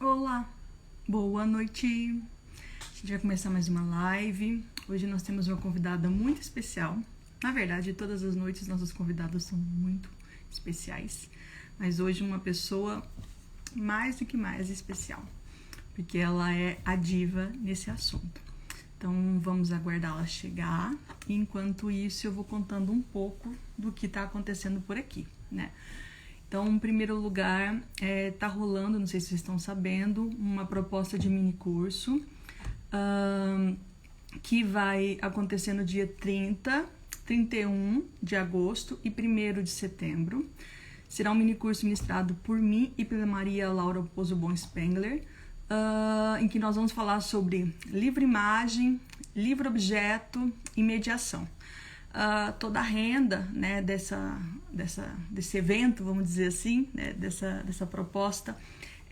Olá, boa noite. A gente vai começar mais uma live. Hoje nós temos uma convidada muito especial. Na verdade, todas as noites nossos convidados são muito especiais, mas hoje uma pessoa mais do que mais especial, porque ela é a diva nesse assunto. Então vamos aguardá-la chegar. E enquanto isso eu vou contando um pouco do que está acontecendo por aqui, né? Então, em primeiro lugar, tá rolando, não sei se vocês estão sabendo, uma proposta de mini curso que vai acontecer no dia 30, 31 de agosto e 1º de setembro. Será um mini curso ministrado por mim e pela Maria Laura Pozobon Spengler, em que nós vamos falar sobre livro-imagem, livro-objeto e mediação. Toda a renda, né, desse evento, vamos dizer assim, né, dessa proposta,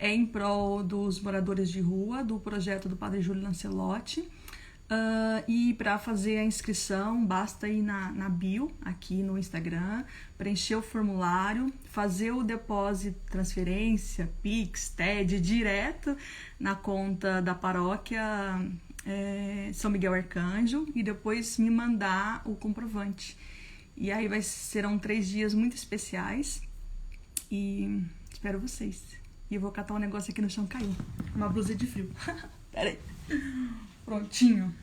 é em prol dos moradores de rua, do projeto do Padre Júlio Lancelotti. E para fazer a inscrição, basta ir na bio, aqui no Instagram, preencher o formulário, fazer o depósito, transferência, Pix, TED, direto na conta da paróquia São Miguel Arcanjo e depois me mandar o comprovante. E aí serão 3 dias muito especiais e espero vocês. E eu vou catar um negócio aqui no chão, caiu. Uma blusa de frio. Pera aí. Prontinho.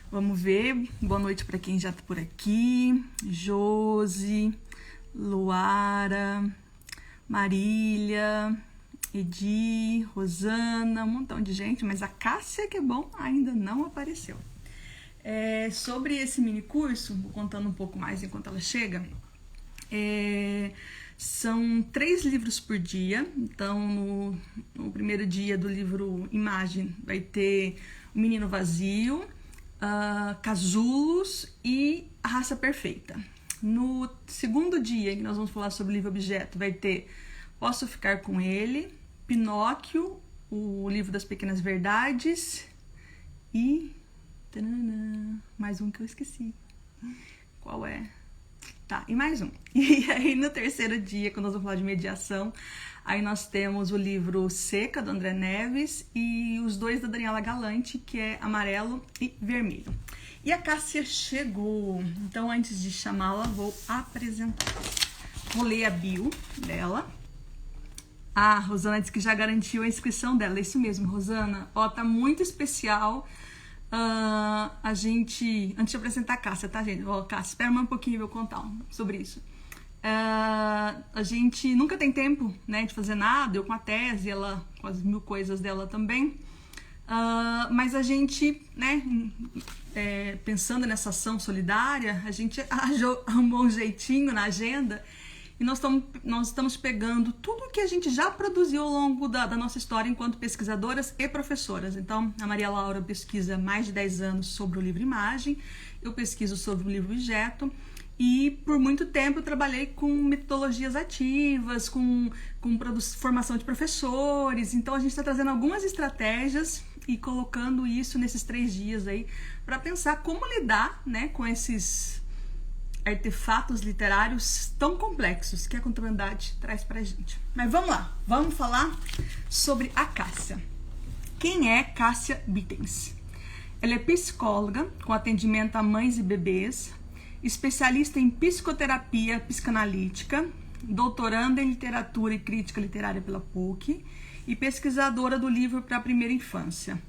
Vamos ver. Boa noite para quem já tá por aqui. Josi, Luara, Marília, Edi, Rosana, um montão de gente, mas a Cássia, que é bom, ainda não apareceu. Sobre esse mini curso, vou contando um pouco mais enquanto ela chega. São 3 livros por dia. Então, no primeiro dia do livro Imagem vai ter O Menino Vazio, Casulos e A Raça Perfeita. No segundo dia, que nós vamos falar sobre o livro-objeto, vai ter Posso Ficar Com Ele, Pinóquio, o livro das Pequenas Verdades e... Tanana, mais um que eu esqueci. Qual é? Tá, e mais um. E aí no terceiro dia, quando nós vamos falar de mediação, aí nós temos o livro Seca, do André Neves, e os 2 da Daniela Galante, que é Amarelo e Vermelho. E a Cássia chegou, então antes de chamá-la, vou apresentar. Vou ler a bio dela. A Rosana disse que já garantiu a inscrição dela. É isso mesmo, Rosana. Ó, tá muito especial. A gente... Antes de apresentar a Cássia, tá, gente? Ó, Cássia, espera um pouquinho e eu vou contar sobre isso. A gente nunca tem tempo, né, de fazer nada. Eu com a tese, ela com as 1000 coisas dela também. Mas a gente, né, pensando nessa ação solidária, a gente arrumou um jeitinho na agenda. E nós estamos pegando tudo que a gente já produziu ao longo da nossa história enquanto pesquisadoras e professoras. Então, a Maria Laura pesquisa há mais de 10 anos sobre o livro-imagem, eu pesquiso sobre o livro-objeto, e por muito tempo eu trabalhei com metodologias ativas, com formação de professores. Então, a gente está trazendo algumas estratégias e colocando isso nesses 3 dias aí para pensar como lidar, né, com esses artefatos literários tão complexos que a contemporaneidade traz pra gente. Mas vamos lá, vamos falar sobre a Cássia. Quem é Cássia Bittens? Ela é psicóloga com atendimento a mães e bebês, especialista em psicoterapia psicanalítica, doutoranda em literatura e crítica literária pela PUC e pesquisadora do livro para a primeira infância.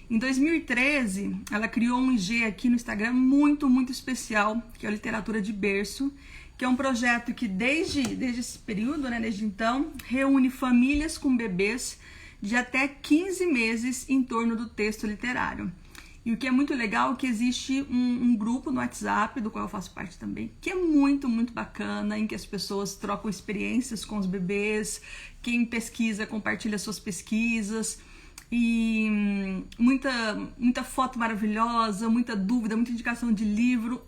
Em 2013, ela criou um IG aqui no Instagram muito, muito especial, que é a Literatura de Berço, que é um projeto que desde esse período, né, desde então, reúne famílias com bebês de até 15 meses em torno do texto literário. E o que é muito legal é que existe um grupo no WhatsApp, do qual eu faço parte também, que é muito, muito bacana, em que as pessoas trocam experiências com os bebês, quem pesquisa compartilha suas pesquisas, e muita foto maravilhosa, muita dúvida, muita indicação de livro.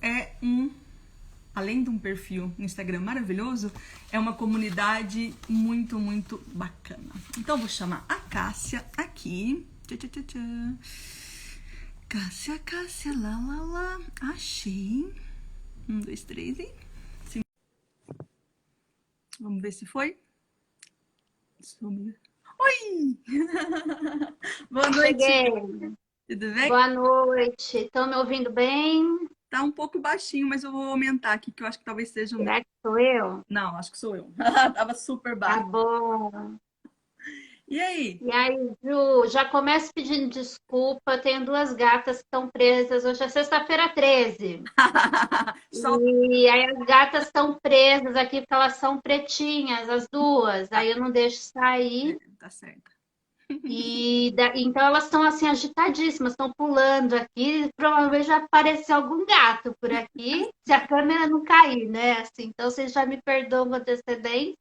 Além de um perfil no Instagram maravilhoso, é uma comunidade muito, muito bacana. Então, vou chamar a Cássia aqui. Cássia, lá. Achei. 1, 2, 3 e... Sim. Vamos ver se foi. Oi! noite, cheguei. tudo bem? Boa noite. Estão me ouvindo bem? Tá um pouco baixinho, mas eu vou aumentar aqui, que eu acho que talvez seja o meu. Será que sou eu? Não, acho que sou eu. Tava super Tá baixo. bom. E aí? E aí, Ju, já começo pedindo desculpa. Eu tenho duas gatas que estão presas. Hoje é sexta-feira 13. Só E aí as gatas estão presas aqui porque elas são pretinhas, as duas. tá, Aí eu não deixo sair. tá certo. Então elas estão assim agitadíssimas, estão pulando aqui. Provavelmente já apareceu algum gato por aqui, se a câmera não cair, né? Assim, então vocês já me perdoam com antecedência.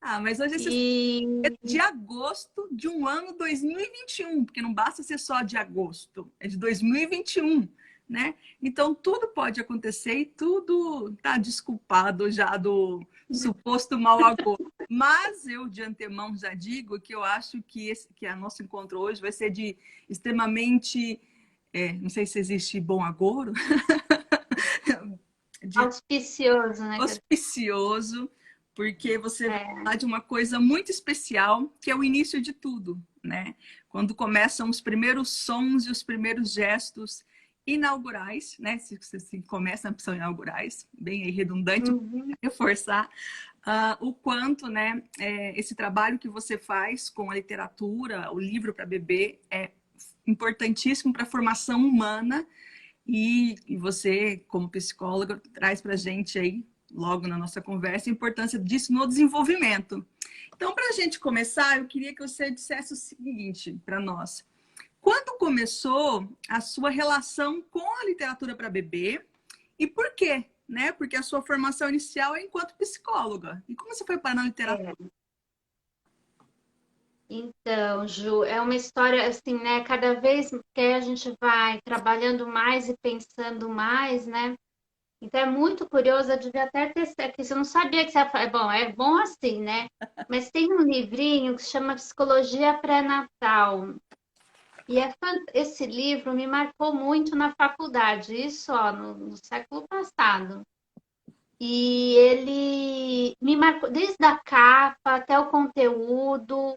Ah, mas hoje é E de agosto de um ano 2021, porque não basta ser só de agosto, é de 2021, né? Então tudo pode acontecer e tudo tá desculpado já do suposto mau agosto. Mas eu de antemão já digo que eu acho que que a nosso encontro hoje vai ser de extremamente, não sei se existe bom agouro, de auspicioso, né? auspicioso, porque você vai É, falar de uma coisa muito especial, que é o início de tudo, né? Quando começam os primeiros sons e os primeiros gestos inaugurais, né? Se começam, são inaugurais, bem aí redundante, uhum. reforçar o quanto, né, esse trabalho que você faz com a literatura, o livro para bebê, é importantíssimo para a formação humana e você, como psicóloga, traz para a gente aí, logo na nossa conversa, a importância disso no desenvolvimento. Então, para a gente começar, eu queria que você dissesse o seguinte para nós. Quando começou a sua relação com a literatura para bebê e por quê? Né? Porque a sua formação inicial é enquanto psicóloga. E como você foi parar na literatura? É. Então, Ju, é uma história assim, né? Cada vez que a gente vai trabalhando mais e pensando mais, né? Então é muito curioso, eu devia até testar aqui, você não sabia que você ia falar. Bom, é bom assim, né? Mas tem um livrinho que se chama Psicologia Pré-Natal. Esse livro me marcou muito na faculdade, isso ó, no século passado. E ele me marcou desde a capa até o conteúdo.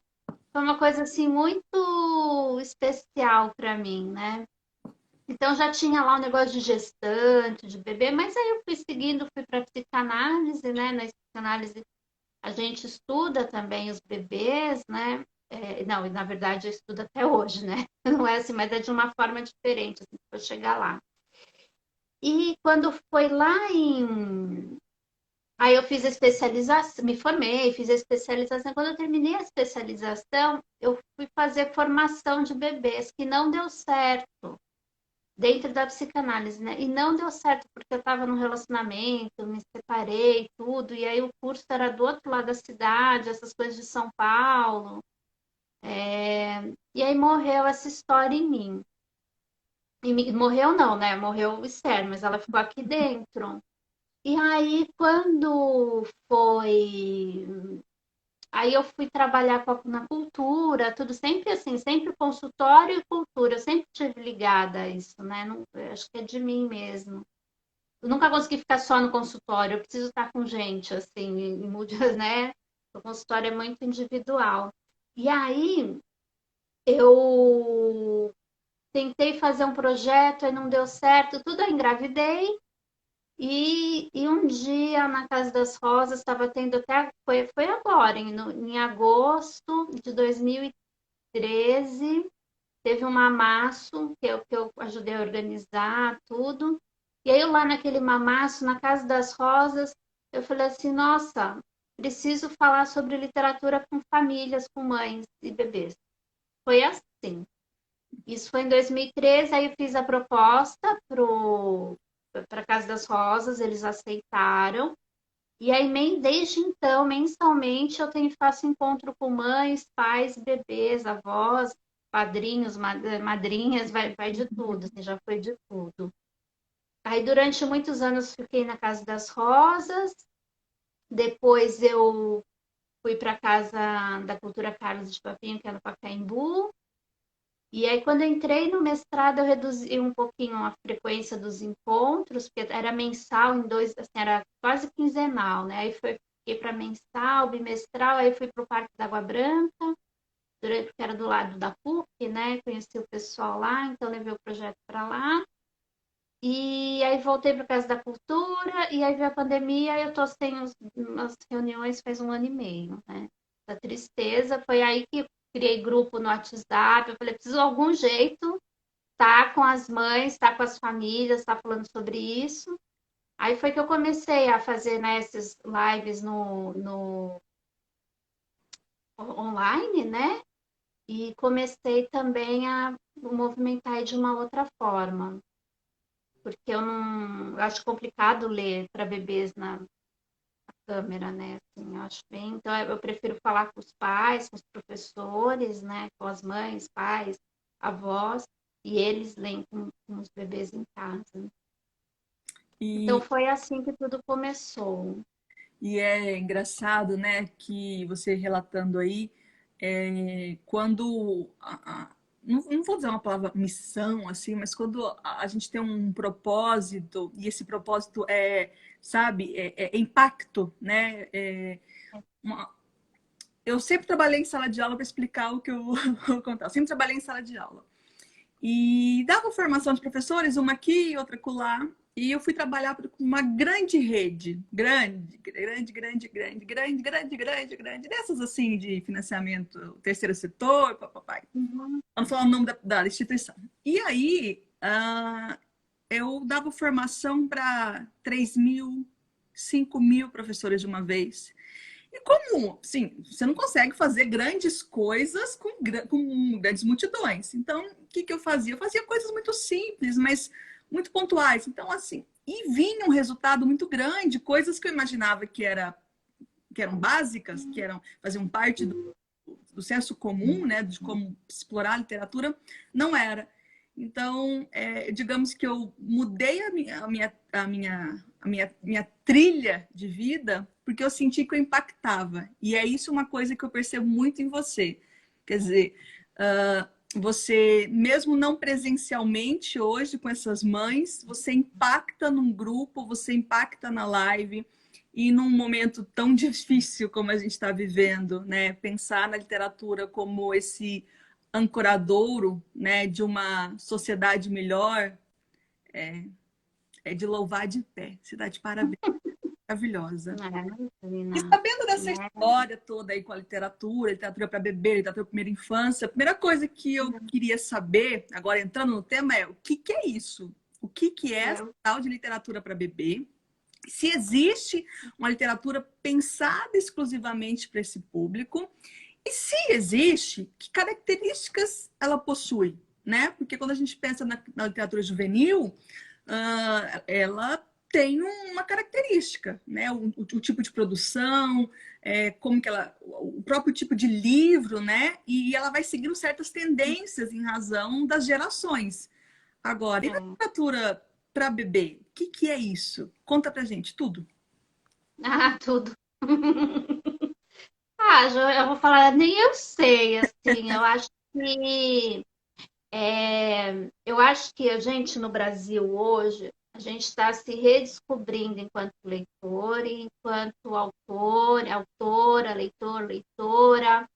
Foi uma coisa assim muito especial para mim, né? Então já tinha lá o negócio de gestante, de bebê, mas aí eu fui seguindo, fui para psicanálise, né? Na psicanálise a gente estuda também os bebês, né? Não, na verdade eu estudo até hoje, né? Não é assim, mas é de uma forma diferente, assim, para chegar lá. E quando foi lá em. Aí eu fiz a especialização, me formei, fiz a especialização. Quando eu terminei a especialização, eu fui fazer formação de bebês, que não deu certo dentro da psicanálise, né? E não deu certo porque eu estava num relacionamento, me separei, tudo, e aí o curso era do outro lado da cidade, essas coisas de São Paulo. E aí morreu essa história em mim. Morreu não, né? Morreu externo, mas ela ficou aqui dentro. E aí, quando foi. Aí eu fui trabalhar na cultura, tudo sempre assim, sempre consultório e cultura. Eu sempre estive ligada a isso, né? Não, eu acho que é de mim mesmo. Eu nunca consegui ficar só no consultório, eu preciso estar com gente, assim, em múltiplas, né? O consultório é muito individual. E aí eu tentei fazer um projeto e não deu certo, tudo eu engravidei. E um dia na Casa das Rosas estava tendo até. Foi agora, em agosto de 2013, teve um mamaço que eu ajudei a organizar tudo. E aí, eu lá naquele mamaço, na Casa das Rosas, eu falei assim: nossa, preciso falar sobre literatura com famílias, com mães e bebês. Foi assim. Isso foi em 2013, aí eu fiz a proposta para a Casa das Rosas, eles aceitaram. E aí, desde então, mensalmente, faço encontro com mães, pais, bebês, avós, padrinhos, madrinhas, vai de tudo, assim, já foi de tudo. Aí, durante muitos anos, fiquei na Casa das Rosas, depois eu fui para a Casa da Cultura Carlos de Papinho, que é no Pacaembu, e aí, quando eu entrei no mestrado, eu reduzi um pouquinho a frequência dos encontros, porque era mensal em dois, assim, era quase quinzenal, né? Aí fiquei para mensal, bimestral, aí fui para o Parque da Água Branca porque era do lado da PUC, né? Conheci o pessoal lá, então levei o projeto para lá. E aí voltei para Casa da Cultura, e aí veio a pandemia, e eu tô sem as reuniões faz 1 ano e meio, né? Da tristeza, foi aí que criei grupo no WhatsApp, eu falei, preciso de algum jeito, tá com as mães, tá com as famílias, tá falando sobre isso. Aí foi que eu comecei a fazer, né, essas lives no online, né? E comecei também a movimentar de uma outra forma, porque eu acho complicado ler para bebês na câmera, né? Assim, eu acho bem, então eu prefiro falar com os pais, com os professores, né? Com as mães, pais, avós, e eles leem com os bebês em casa. Então E, foi assim que tudo começou. e é engraçado, né, que você relatando aí, quando não vou dizer uma palavra missão assim, mas quando a gente tem um propósito e esse propósito sabe, é impacto, né? Uma- eu sempre trabalhei em sala de aula para explicar o que eu vou contar. Eu sempre trabalhei em sala de aula. E dava formação de professores, uma aqui, outra acolá. E eu fui trabalhar com uma grande rede, grande, dessas assim de financiamento, terceiro setor, papai. Uhum. Vamos falar o nome da instituição. E aí, eu dava formação para 3.000, 5.000 professores de uma vez. E como, sim, você não consegue fazer grandes coisas com grandes multidões. Então, o que eu fazia? Eu fazia coisas muito simples, mas muito pontuais. Então, assim, e vinha um resultado muito grande, coisas que eu imaginava que eram básicas, faziam parte do senso comum, né, de como explorar a literatura, não era. Então, digamos que eu mudei a minha trilha de vida porque eu senti que eu impactava. E é isso uma coisa que eu percebo muito em você. Quer dizer, você, mesmo não presencialmente hoje com essas mães, você impacta num grupo, você impacta na live, e num momento tão difícil como a gente está vivendo, né? Pensar na literatura como esse ancoradouro, né, de uma sociedade melhor, é de louvar de pé. Você dá de parabéns, maravilhosa. E Menina, sabendo dessa história toda aí com a literatura para bebê, literatura para primeira infância, a primeira coisa que eu queria saber, agora entrando no tema, é o que é isso? O que é essa tal de literatura para bebê? Se existe uma literatura pensada exclusivamente para esse público e se existe, que características ela possui, né? Porque quando a gente pensa na literatura juvenil, ela tem uma característica, né? O tipo de produção, como que ela, o próprio tipo de livro, né? E ela vai seguindo certas tendências em razão das gerações. Agora, e na literatura para bebê? O que é isso? Conta pra gente tudo. ah, tudo. Ah, eu vou falar, nem eu sei, assim, eu acho que a gente no Brasil hoje, a gente está se redescobrindo enquanto leitor e enquanto autora, leitora.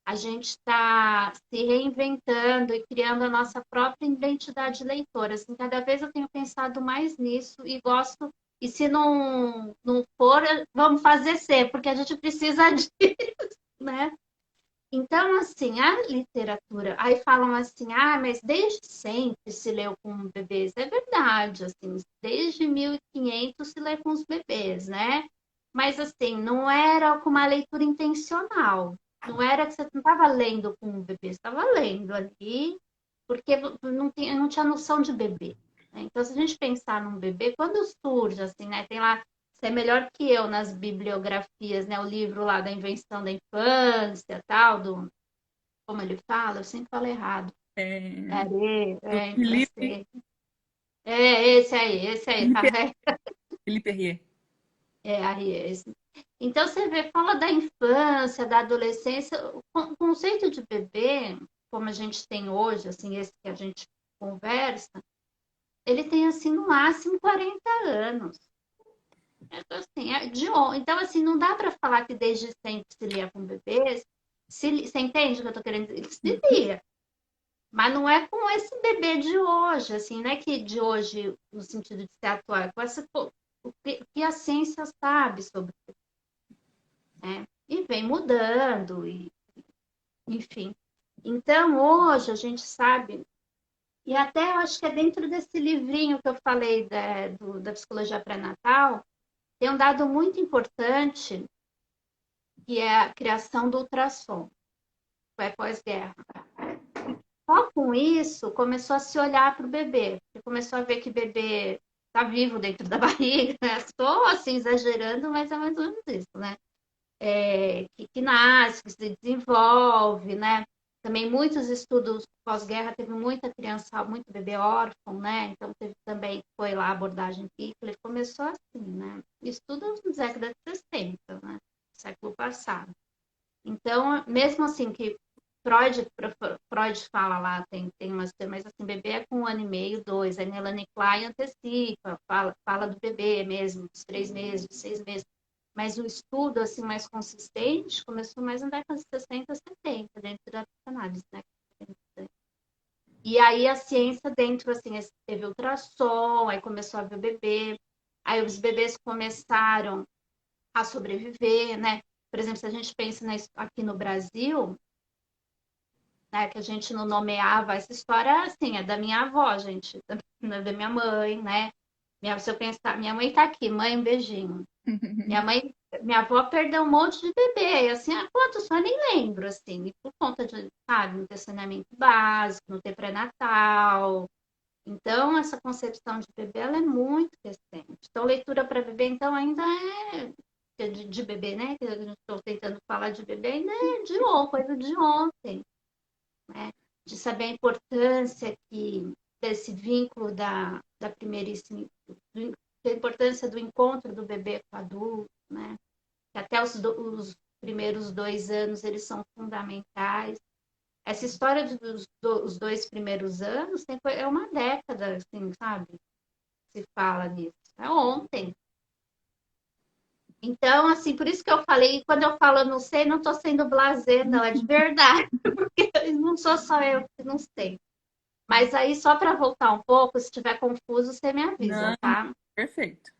A gente está se reinventando e criando a nossa própria identidade leitora. Assim, cada vez eu tenho pensado mais nisso e gosto. E se não for, vamos fazer ser, porque a gente precisa disso, né? Então, assim, a literatura, aí falam assim, mas desde sempre se leu com bebês. É verdade, assim, desde 1500 se lê com os bebês, né? Mas, assim, não era com uma leitura intencional. Não era que você não estava lendo com o bebê, você estava lendo ali, porque não tinha noção de bebê, né? Então, se a gente pensar num bebê, quando surge, assim, né? Tem lá você é melhor que eu nas bibliografias, né? O livro lá da invenção da infância, tal, como ele fala, eu sempre falo errado. É, Are, do em Felipe, francês. Esse aí, tá Felipe, vendo? Felipe Herrier. Esse. Então você vê, fala da infância, da adolescência, o conceito de bebê, como a gente tem hoje, assim, esse que a gente conversa, ele tem assim no máximo 40 anos. Então, assim, então, assim, não dá para falar que desde sempre se lia com bebês, Você entende o que eu tô querendo dizer? Se lia. Mas não é com esse bebê de hoje, assim, não é que de hoje, no sentido de ser atual, é com essa, o que a ciência sabe sobre, né? E vem mudando, e, enfim. Então, hoje a gente sabe, e até eu acho que é dentro desse livrinho que eu falei da psicologia pré-natal, tem um dado muito importante, que é a criação do ultrassom, que é pós-guerra. Só com isso, começou a se olhar para o bebê. Começou a ver que o bebê está vivo dentro da barriga. Né? Estou, assim, exagerando, mas é mais ou menos isso, né? Que nasce, que se desenvolve, né? Também muitos estudos pós-guerra, teve muita criança, muito bebê órfão, né? Então, teve também, foi lá a abordagem Pickler, começou assim, né? Estudos na década de 60, né? Século passado. Então, mesmo assim que Freud fala lá, tem umas, mas assim, bebê é com 1 ano e meio, 2. A Melanie Klein antecipa, fala do bebê mesmo, dos 3 meses, dos 6 meses. Mas o estudo assim mais consistente começou mais na década de 60, 70, dentro da psicanálise, né? E aí a ciência dentro, assim, teve ultrassom, aí começou a ver o bebê, aí os bebês começaram a sobreviver, né? Por exemplo, se a gente pensa aqui no Brasil, né, que a gente não nomeava essa história, assim, é da minha avó, gente, da minha mãe, né? Se eu pensar, minha mãe tá aqui, mãe, um beijinho. Minha avó perdeu um monte de bebê, e assim, há quantos? Eu nem lembro, assim, e por conta de, sabe, não ter saneamento básico, não ter pré-natal. Então, essa concepção de bebê, ela é muito recente. Então, leitura para bebê, então, ainda de bebê, né? Que eu estou tentando falar de bebê, ainda é de ontem, coisa de ontem, né? De saber a importância desse vínculo da primeiríssima, a importância do encontro do bebê com o adulto, né? Que até os primeiros 2 anos eles são fundamentais. Essa história dos 2 primeiros anos é uma década, assim, sabe? Se fala nisso. É ontem. Então, assim, por isso que eu falei, quando eu falo não sei, não estou sendo blasé, não, é de verdade, porque não sou só eu que não sei. Mas aí, só para voltar um pouco, se estiver confuso, você me avisa, Não, tá? perfeito.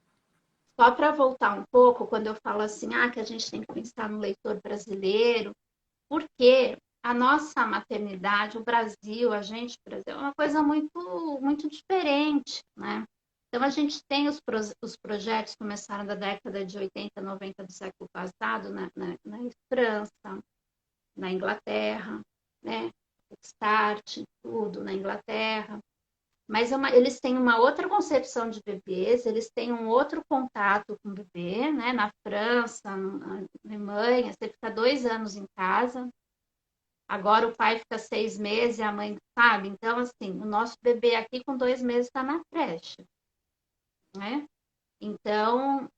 Só para voltar um pouco, quando eu falo assim, que a gente tem que pensar no leitor brasileiro, porque a nossa maternidade, o Brasil, a gente, Brasil, é uma coisa muito, muito diferente, né? Então, a gente tem os projetos que começaram da década de 80, 90 do século passado, na França, na Inglaterra, né? Start, tudo na Inglaterra. Mas eles têm uma outra concepção de bebês, eles têm um outro contato com o bebê, né? Na França, na Alemanha, você fica 2 anos em casa, agora o pai fica 6 meses e a mãe, sabe? Então, assim, o nosso bebê aqui com 2 meses está na creche, né? Então,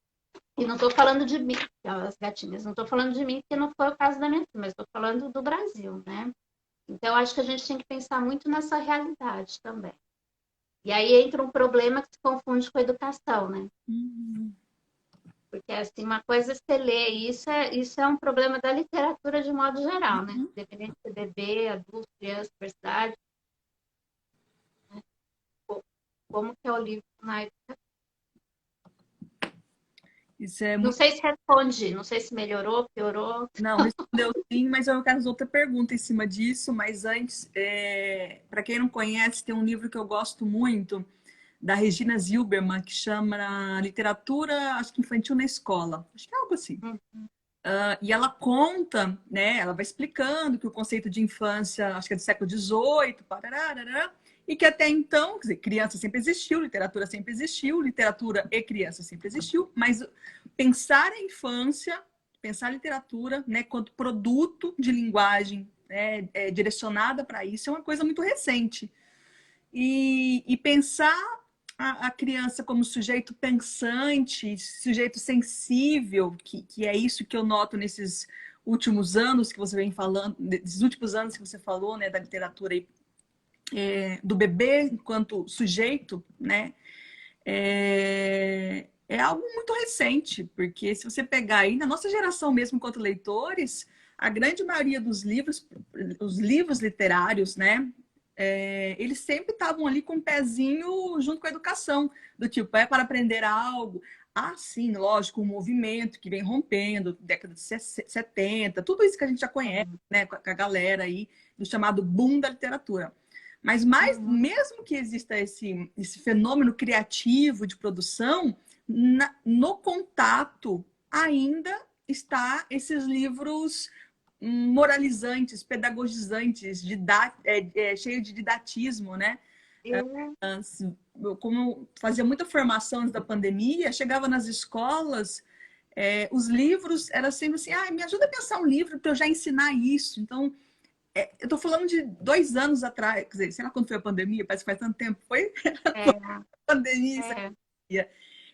e não estou falando de mim, as gatinhas, não estou falando de mim, porque não foi o caso da minha filha, mas estou falando do Brasil, né? Então, acho que a gente tem que pensar muito nessa realidade também. E aí entra um problema que se confunde com a educação, né? Porque, assim, uma coisa é você ler, e isso é um problema da literatura de modo geral, né? Independente de bebê, adulto, criança, universidade. Né? Como que é o livro na época? Isso é Não muito. sei se respondi, não sei se melhorou, piorou. Não, respondeu sim, mas eu quero fazer outra pergunta em cima disso. Mas antes, para quem não conhece, tem um livro que eu gosto muito, da Regina Zilberman, que chama Literatura, acho que Infantil na Escola. Acho que é algo assim. E ela conta, né? Ela vai explicando que o conceito de infância, acho que é do século XVIII, parará, e que até então, quer dizer, criança sempre existiu, literatura e criança sempre existiu, mas pensar a infância, pensar a literatura, né, quanto produto de linguagem, né, direcionada para isso, é uma coisa muito recente. E pensar a criança como sujeito pensante, sujeito sensível, que é isso que eu noto nesses últimos anos que você vem falando, nesses últimos anos que você falou, né, da literatura aí, do bebê enquanto sujeito, né, é algo muito recente, porque se você pegar aí, na nossa geração mesmo, enquanto leitores, a grande maioria dos livros, os livros literários, né? Eles sempre estavam ali com o pezinho junto com a educação, do tipo, é para aprender algo. Ah, sim, lógico, um movimento que vem rompendo, década de 70, tudo isso que a gente já conhece, né, com a galera aí, do chamado boom da literatura. Mas mais, mesmo que exista esse fenômeno criativo de produção, no contato ainda está esses livros moralizantes, pedagogizantes, cheio de didatismo, né? Como fazia muita formação antes da pandemia, chegava nas escolas, os livros era sempre assim, me ajuda a pensar um livro para eu já ensinar isso. Então, eu estou falando de 2 anos atrás, quer dizer, sei lá quando foi a pandemia, parece que faz tanto tempo, foi a pandemia.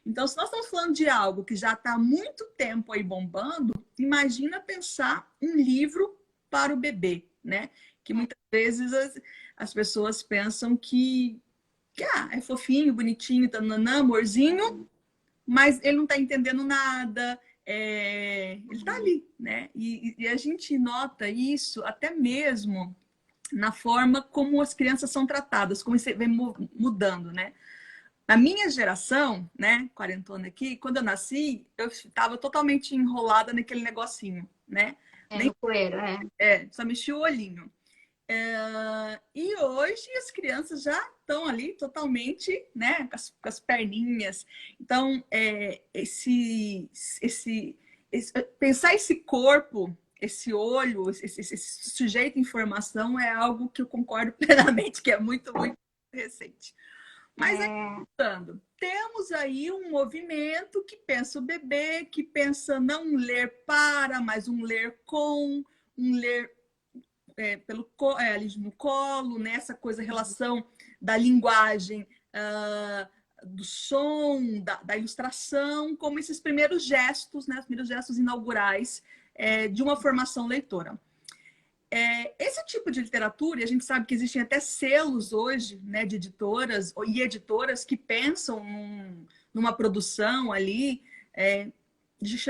Então, se nós estamos falando de algo que já está há muito tempo aí bombando, imagina pensar um livro para o bebê, né? Que muitas vezes as pessoas pensam que é fofinho, bonitinho, tananã, amorzinho, mas ele não está entendendo nada, ele está ali, né? E a gente nota isso até mesmo na forma como as crianças são tratadas, como isso vem mudando, né? Na minha geração, né, quarentona aqui, quando eu nasci, eu estava totalmente enrolada naquele negocinho, né? No coelho, só mexia o olhinho. E hoje as crianças já estão ali totalmente, né, com as perninhas. Então, pensar esse corpo, esse olho, esse sujeito em formação é algo que eu concordo plenamente, que é muito, muito recente. Mas temos aí um movimento que pensa o bebê, que pensa não um ler para, mas um ler com, um ler ali no colo, né? Essa coisa, relação da linguagem, do som, da ilustração, como esses primeiros gestos, né? Os primeiros gestos inaugurais de uma formação leitora. Esse tipo de literatura, e a gente sabe que existem até selos hoje, né, de editoras e editoras que pensam numa produção ali,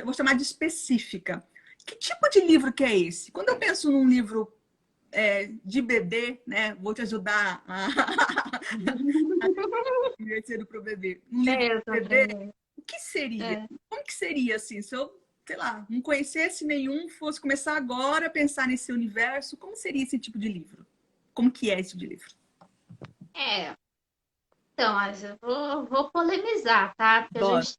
vou chamar de específica. Que tipo de livro que é esse? Quando eu penso num livro de bebê, né, vou te ajudar a divertir para o bebê. Um livro de bebê, o que seria? Como que seria assim, se eu sei lá, não conhecesse nenhum, fosse começar agora a pensar nesse universo, como seria esse tipo de livro? Como que é esse tipo de livro? Então, mas eu vou polemizar, tá? Porque a gente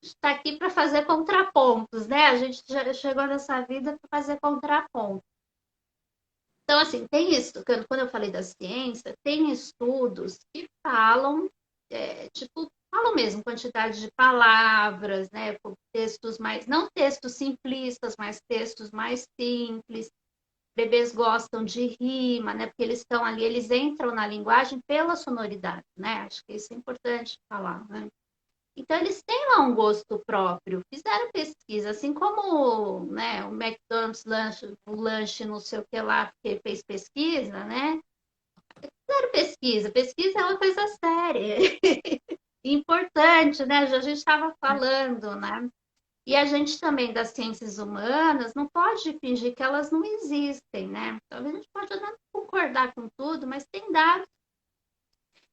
está aqui para fazer contrapontos, né? A gente já chegou nessa vida para fazer contrapontos. Então, assim, tem isso, quando eu falei da ciência, tem estudos que falam, falam mesmo quantidade de palavras, né? Textos mais, não textos simplistas, mas textos mais simples. Bebês gostam de rima, né? Porque eles estão ali, eles entram na linguagem pela sonoridade, né? Acho que isso é importante falar, né? Então, eles têm lá um gosto próprio, fizeram pesquisa, assim como, né, o McDonald's o lanche não sei o que lá, porque fez pesquisa, né? Fizeram pesquisa, pesquisa é uma coisa séria, importante, né? A gente estava falando, né? E a gente também das ciências humanas não pode fingir que elas não existem, né? Talvez a gente pode não concordar com tudo, mas tem dados.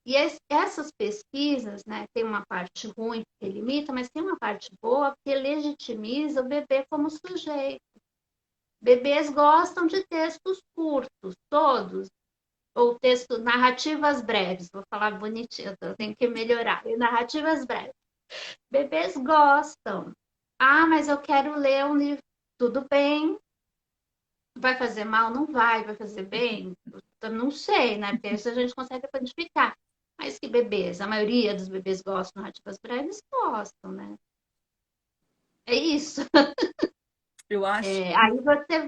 E essas pesquisas, né, tem uma parte ruim porque limita, mas tem uma parte boa porque legitimiza o bebê como sujeito. Bebês gostam de textos curtos, todos, ou narrativas breves, vou falar bonitinho, eu tenho que melhorar. Narrativas breves. Bebês gostam. Mas eu quero ler um livro. Tudo bem. Vai fazer mal? Não vai. Vai fazer bem? Eu não sei, né? Porque isso a gente consegue quantificar. Mas que bebês? A maioria dos bebês gostam de narrativas breves? Gostam, né? É isso. Eu acho. Aí você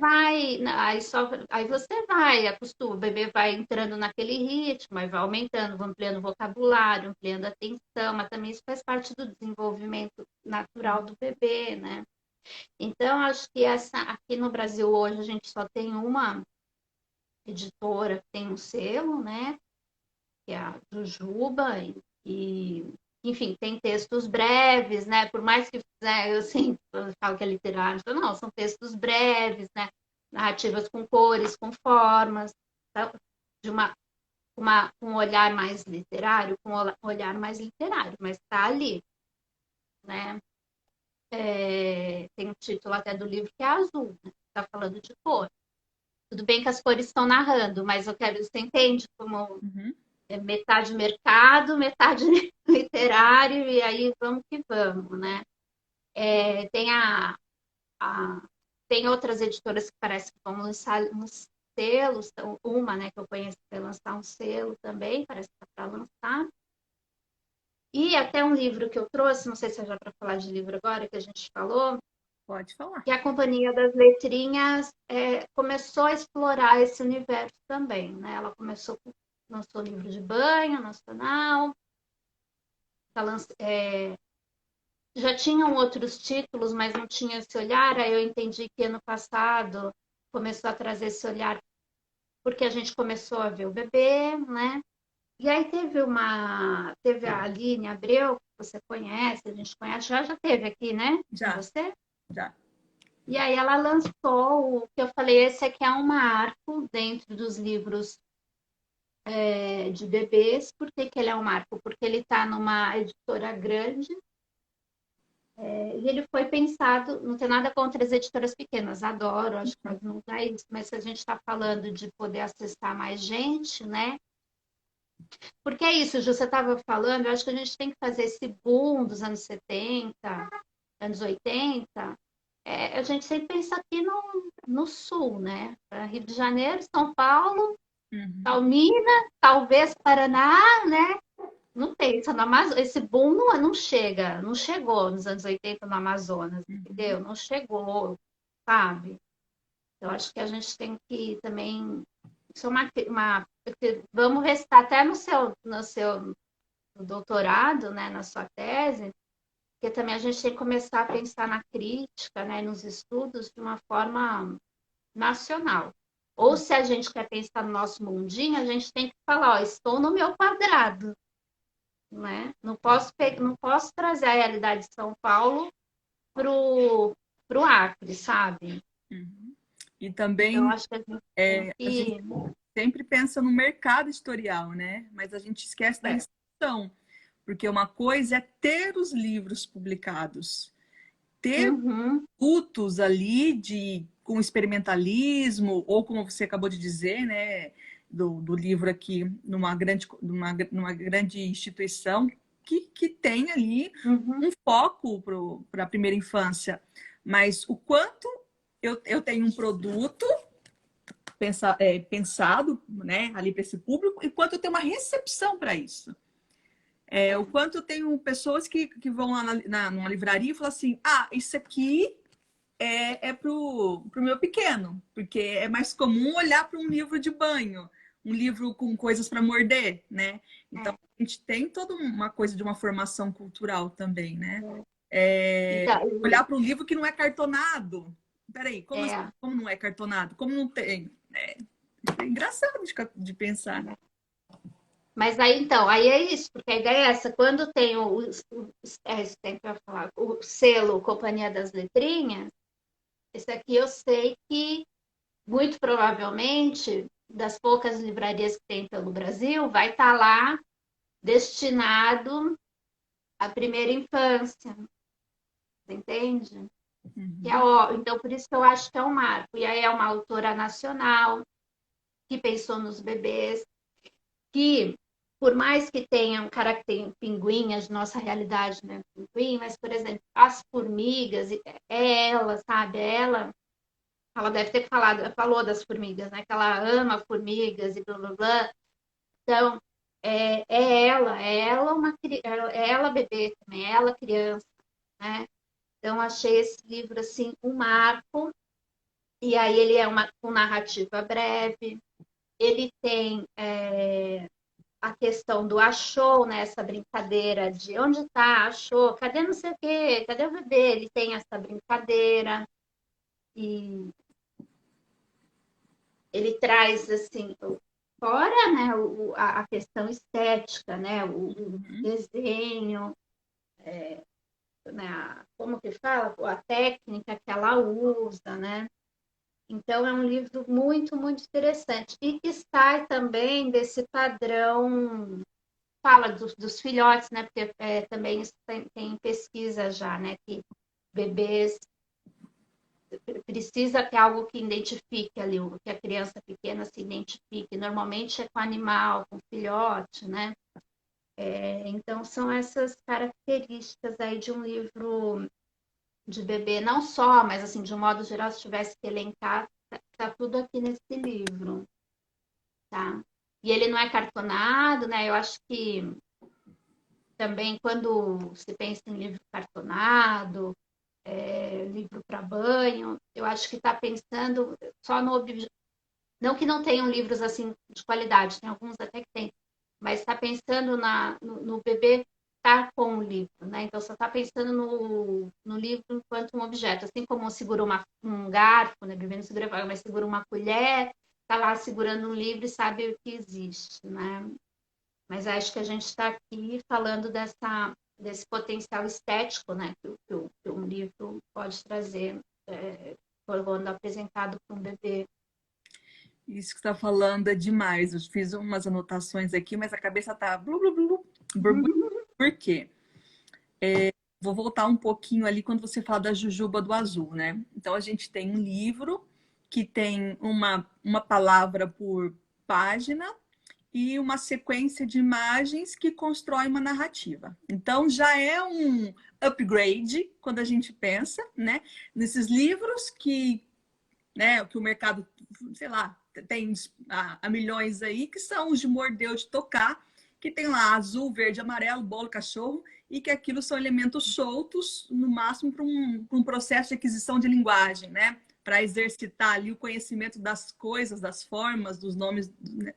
vai, acostuma, o bebê vai entrando naquele ritmo, aí vai aumentando, vai ampliando o vocabulário, ampliando a atenção, mas também isso faz parte do desenvolvimento natural do bebê, né? Então, acho que aqui no Brasil hoje a gente só tem uma editora que tem um selo, né? Que é a Jujuba, e enfim, tem textos breves, né? Por mais que, né, eu falo que é literário, então, não, são textos breves, né? Narrativas com cores, com formas, tá? De um olhar mais literário, com um olhar mais literário, mas está ali, né? Tem o título até do livro que é azul, né? Está falando de cor. Tudo bem que as cores estão narrando, mas você entende como Uhum. metade mercado, metade literário, e aí vamos que vamos, né? Tem a, tem outras editoras que parece que vão lançar uns selos, então, uma, né, que eu conheço vai lançar um selo também, parece que está para lançar. E até um livro que eu trouxe, não sei se é já para falar de livro agora, que a gente falou, Pode falar. que a Companhia das Letrinhas começou a explorar esse universo também, né? Ela lançou livro de banho nacional, já tinham outros títulos, mas não tinha esse olhar. Aí eu entendi que ano passado começou a trazer esse olhar porque a gente começou a ver o bebê, né? E aí teve a Aline Abreu, que você conhece, a gente conhece, já teve aqui, né? Com Já, você? já. E aí ela lançou o que eu falei, esse aqui é um marco dentro dos livros de bebês. Por que ele é um marco? Porque ele está numa editora grande, e ele foi pensado, não tem nada contra as editoras pequenas, adoro, acho que pode não é isso, mas se a gente está falando de poder acessar mais gente, né? Porque é isso, Ju, você estava falando, eu acho que a gente tem que fazer esse boom dos anos 70, anos 80. A gente sempre pensa aqui no sul, né? Rio de Janeiro, São Paulo, Uhum. Calmina, talvez Paraná, né? Não pensa no Amazonas. Esse boom não chega, não chegou nos anos 80 no Amazonas, Uhum. entendeu? Não chegou, sabe? Eu acho que a gente tem que também. Isso é vamos restar até no seu doutorado, né, na sua tese, porque também a gente tem que começar a pensar na crítica, né, nos estudos de uma forma nacional. Ou se a gente quer pensar no nosso mundinho, a gente tem que falar, ó, estou no meu quadrado, né? Não posso trazer a realidade de São Paulo pro Acre, sabe? Uhum. E Então, também acho que a gente tem a gente que. sempre pensa no mercado editorial, né? Mas a gente esquece da É. instituição, porque uma coisa é ter os livros publicados, ter Uhum, produtos ali com experimentalismo, ou como você acabou de dizer, né? Do livro aqui numa grande instituição que tem ali uhum, um foco para a primeira infância. Mas o quanto eu tenho um produto pensado, né, ali para esse público, e quanto eu tenho uma recepção para isso. O quanto eu tenho pessoas que vão lá numa livraria e falam assim: ah, isso aqui é pro meu pequeno, porque é mais comum olhar para um livro de banho, um livro com coisas para morder, né? Então, é. a gente tem toda uma coisa de uma formação cultural também, né? Então, Olhar para um livro que não é cartonado. Peraí, como, assim? é, Como não é cartonado? Como não tem? É engraçado de pensar. mas aí então, aí é isso, porque a ideia é essa, quando tem isso tem que falar, o selo Companhia das Letrinhas, esse aqui eu sei que muito provavelmente das poucas livrarias que tem pelo Brasil, vai estar lá destinado à primeira infância, entende? Uhum. Então, por isso que eu acho que é um marco. E aí é uma autora nacional que pensou nos bebês, que por mais que tenham pinguinhas de nossa realidade, né? Pinguim, mas, por exemplo, as formigas, é ela, sabe? Ela deve ter falou das formigas, né? Que ela ama formigas e blá blá blá. Então, é ela bebê também, é ela criança, né? Então, achei esse livro, assim, um marco. E aí ele é com narrativa breve. Ele tem a questão do achou, né? Essa brincadeira de onde está, achou, cadê não sei o quê, cadê o bebê? Ele tem essa brincadeira e ele traz assim fora, né, a questão estética, né, o Uhum. desenho, né, como que fala, a técnica que ela usa, né? Então é um livro muito, muito interessante e que sai também desse padrão, fala dos filhotes, né? Porque também isso tem pesquisa já, né? Que bebês precisa ter algo que identifique ali, que a criança pequena se identifique. Normalmente é com animal, com filhote, né? Então são essas características aí de um livro de bebê, não só, mas assim, de um modo geral, se tivesse que elencar, tá tudo aqui nesse livro, tá? E ele não é cartonado, né? Eu acho que também quando se pensa em livro cartonado, livro para banho, eu acho que está pensando só no objeto. Não que não tenham livros assim de qualidade, tem alguns até que tem, mas está pensando no bebê estar com o livro, né? Então você está pensando no livro enquanto um objeto, assim como segura um garfo, né? O bebê não segura, mas segura uma colher, está lá segurando um livro e sabe o que existe, né? Mas acho que a gente está aqui falando desse potencial estético, né? Que um livro pode trazer quando apresentado para um bebê. Isso que você está falando é demais. Eu fiz umas anotações aqui, mas a cabeça tá blu, blu, blu, borbulhando. Por quê? Vou voltar um pouquinho ali quando você fala da Jujuba do Azul, né? Então a gente tem um livro que tem uma palavra por página e uma sequência de imagens que constrói uma narrativa. Então já é um upgrade quando a gente pensa, né, nesses livros que, né, que o mercado, sei lá, tem a milhões aí, que são os de morder, de tocar, que tem lá azul, verde, amarelo, bolo, cachorro, e que aquilo são elementos soltos, no máximo, para um processo de aquisição de linguagem, né? Para exercitar ali o conhecimento das coisas, das formas, dos nomes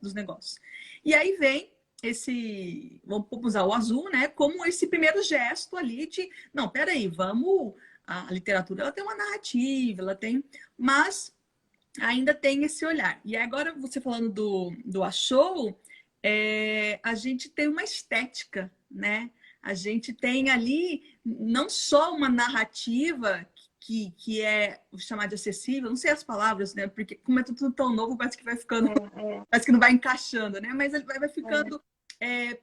dos negócios. E aí vem esse, vamos usar o azul, né? Como esse primeiro gesto ali de, não, peraí, vamos, a literatura ela tem uma narrativa, ela tem, mas ainda tem esse olhar. E agora você falando do Achou, a gente tem uma estética, né? A gente tem ali não só uma narrativa que é chamar de acessível, não sei as palavras, né? Porque como é tudo tão novo, parece que vai ficando, parece que não vai encaixando, né? Mas vai ficando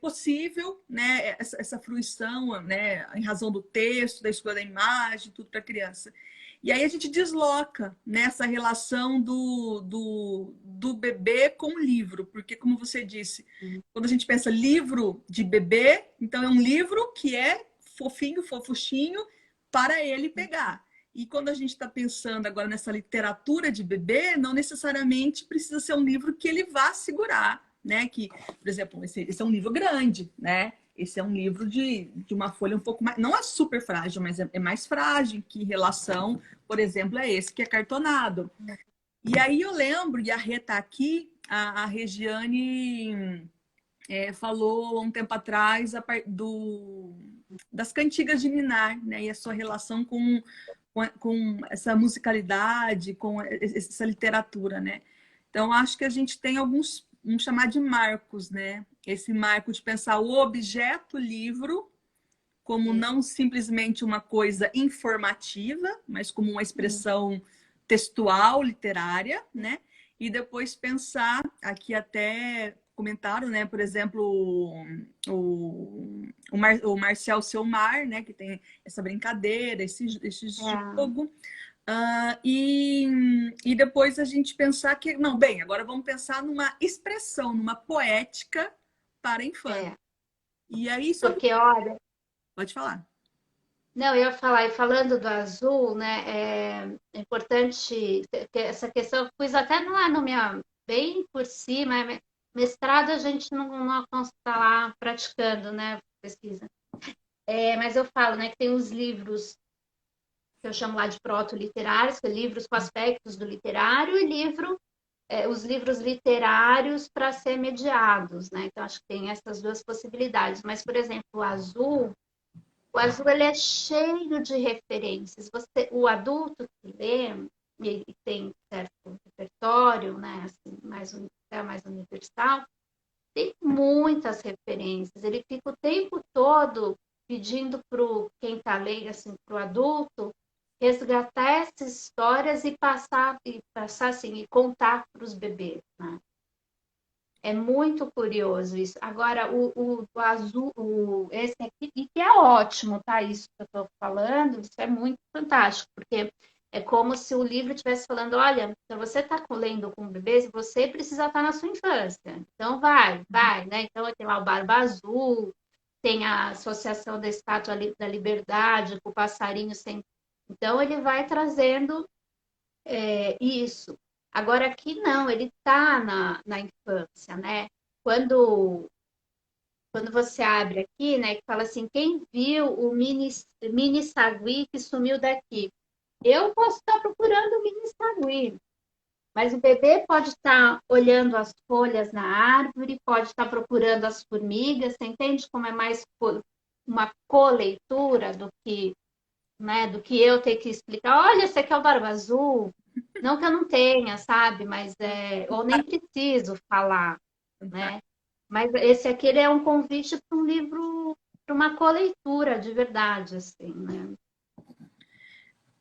possível, né? Essa fruição, né? Em razão do texto, da escolha da imagem, tudo para a criança. E aí a gente desloca nessa relação do bebê com o livro, porque, como você disse, quando a gente pensa livro de bebê, então é um livro que é fofinho, fofuchinho, para ele pegar. E quando a gente está pensando agora nessa literatura de bebê, não necessariamente precisa ser um livro que ele vá segurar, né? Que, por exemplo, esse é um livro grande, né? Esse é um livro de uma folha um pouco mais. Não é super frágil, mas é mais frágil que relação, por exemplo, é esse que é cartonado. E aí eu lembro, e a Rê tá aqui, a Regiane falou um tempo atrás das cantigas de Ninar, né? E a sua relação com essa musicalidade, com essa literatura, né? Então, acho que a gente tem alguns, vamos chamar de marcos, né? Esse marco de pensar o objeto livro como não simplesmente uma coisa informativa, mas como uma expressão textual, literária, né? E depois pensar, aqui até comentaram, né? Por exemplo, o Marcel Selmar, né? Que tem essa brincadeira, esse jogo. E depois a gente pensar que, não, bem, agora vamos pensar numa expressão, numa poética para a infância. E aí, sobre... Porque, olha, Pode falar. não, eu ia falar, e falando do azul, né, é importante que essa questão, eu pus até lá no meu, bem por cima, mestrado a gente não alcança estar lá praticando, né, pesquisa. Mas eu falo, né, que tem os livros que eu chamo lá de proto-literários, que é livros com aspectos do literário, e os livros literários para ser mediados, né? Então, acho que tem essas duas possibilidades. Mas, por exemplo, o azul ele é cheio de referências. O adulto que lê e tem certo repertório, né? Assim, mais até mais universal, tem muitas referências. Ele fica o tempo todo pedindo para quem está lendo, assim, para o adulto, resgatar essas histórias e passar assim, e contar para os bebês, né? É muito curioso isso. Agora, o azul, esse aqui, e que é ótimo, tá? Isso que eu estou falando, isso é muito fantástico, porque é como se o livro estivesse falando: olha, se você está lendo com bebês, você precisa estar na sua infância. Então, vai, né? Então, tem lá o Barba Azul, tem a Associação da Estátua da Liberdade, com o passarinho sem. Então, ele vai trazendo isso. Agora aqui não, ele está na infância, né? Quando, quando você abre aqui, né, que fala assim, quem viu o mini sagui que sumiu daqui? Eu posso estar procurando o mini sagui, mas o bebê pode estar olhando as folhas na árvore, pode estar procurando as formigas, você entende como é mais uma coleitura do que, né, do que eu ter que explicar, olha, esse aqui é o barba azul. Não que eu não tenha, sabe? Mas ou nem preciso falar, né? Mas esse aqui ele é um convite para um livro, para uma coleitura de verdade, assim, né?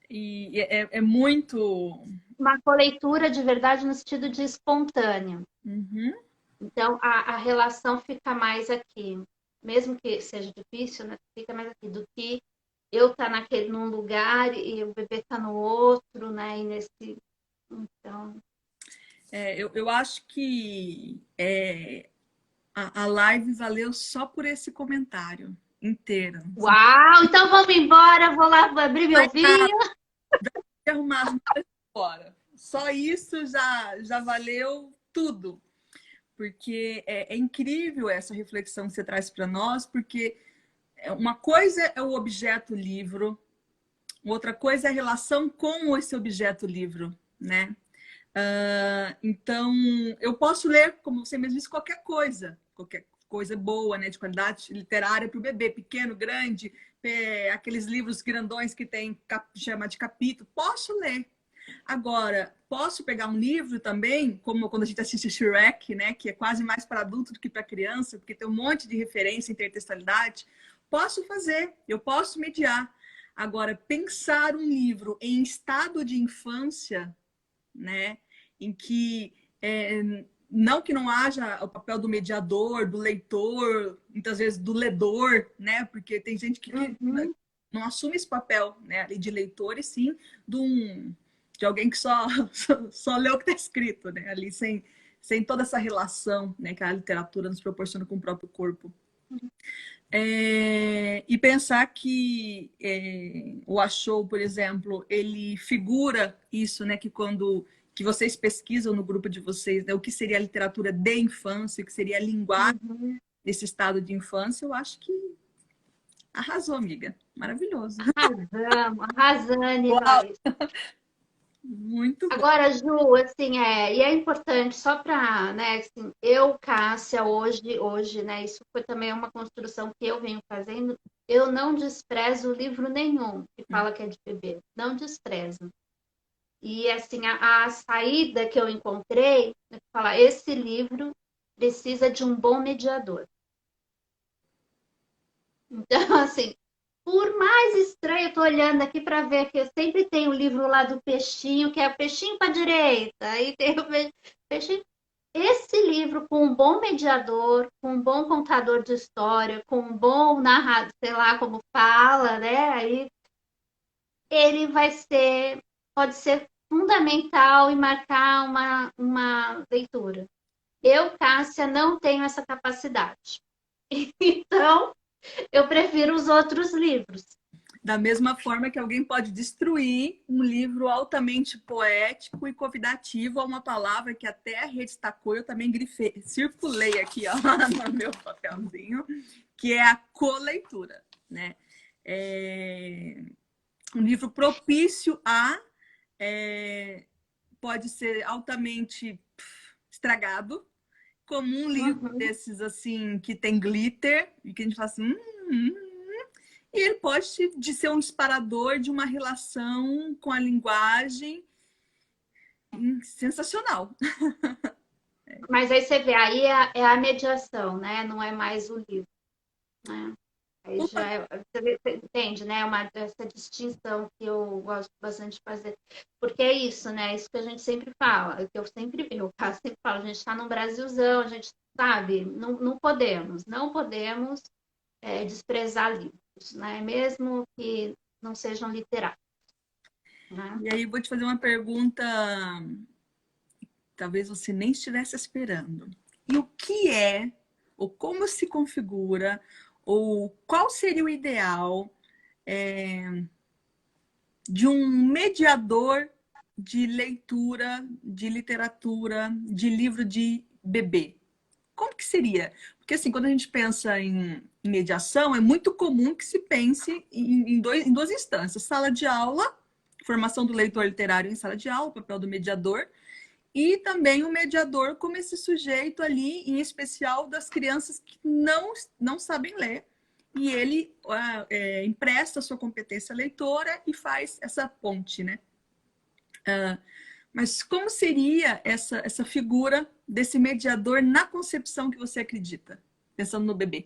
E é muito... Uma coleitura de verdade no sentido de espontânea. Uhum. Então, a relação fica mais aqui. Mesmo que seja difícil, né? Fica mais aqui do que eu estar num lugar e o bebê tá no outro, né? E nesse... Então... eu acho que a live valeu só por esse comentário inteiro. Uau! Então vamos embora, vou lá abrir meu vinho. Arrumar as malas fora. Só isso já valeu tudo. Porque é incrível essa reflexão que você traz para nós, porque uma coisa é o objeto livro, outra coisa é a relação com esse objeto livro, né? Então, eu posso ler, como você mesmo disse, qualquer coisa boa, né, de qualidade literária para o bebê, pequeno, grande, aqueles livros grandões que tem, chama de capítulo, posso ler. Agora, posso pegar um livro também, como quando a gente assiste Shrek, né, que é quase mais para adulto do que para criança, porque tem um monte de referência, intertextualidade. Posso fazer, eu posso mediar. Agora, pensar um livro em estado de infância, né, em que não que não haja o papel do mediador, do leitor, muitas vezes do ledor, né, porque tem gente que não assume esse papel, né, de leitor, e sim de alguém que só lê o que está escrito, né, ali sem toda essa relação, né, que a literatura nos proporciona com o próprio corpo. E pensar que o Achou, por exemplo, ele figura isso, né, que vocês pesquisam no grupo de vocês, né, o que seria a literatura de infância, o que seria a linguagem desse estado de infância, eu acho que arrasou, amiga. Maravilhoso. Arrasamos, arrasane, Uau. nós. Muito bom. Agora, Ju, assim, e é importante, só para, né, assim, eu, Cássia, hoje, né, isso foi também uma construção que eu venho fazendo, eu não desprezo livro nenhum que fala que é de bebê, não desprezo. E, assim, a saída que eu encontrei é falar, esse livro precisa de um bom mediador. Então, assim, por mais estranho, eu tô olhando aqui para ver que eu sempre tenho o livro lá do peixinho, que é o peixinho para direita, aí tem o peixinho. Esse livro, com um bom mediador, com um bom contador de história, com um bom narrador, sei lá como fala, né? Aí ele pode ser fundamental e marcar uma leitura. Eu, Cássia, não tenho essa capacidade. Então, eu prefiro os outros livros. Da mesma forma que alguém pode destruir um livro altamente poético e convidativo a uma palavra que até a rede destacou, eu também grifei, circulei aqui ó, no meu papelzinho, que é a coleitura, né? Um livro propício pode ser altamente estragado, como um livro desses assim que tem glitter e que a gente fala assim, e ele pode ser um disparador de uma relação com a linguagem sensacional. Mas aí você vê, aí é a mediação, né? Não é mais o livro, né? Aí já você entende, né? Essa distinção que eu gosto bastante de fazer. Porque é isso, né? Isso que a gente sempre fala, que eu sempre falo, a gente está no Brasilzão, a gente sabe, não podemos desprezar livros, né? Mesmo que não sejam literários, né? E aí vou te fazer uma pergunta, talvez você nem estivesse esperando. E o que é, ou como se configura, ou qual seria o ideal de um mediador de leitura, de literatura, de livro de bebê? Como que seria? Porque assim, quando a gente pensa em mediação, é muito comum que se pense em duas instâncias. Sala de aula, formação do leitor literário em sala de aula, o papel do mediador, e também o mediador como esse sujeito ali, em especial das crianças que não sabem ler, e ele empresta a sua competência leitora e faz essa ponte, né? Mas como seria essa figura desse mediador na concepção que você acredita? Pensando no bebê.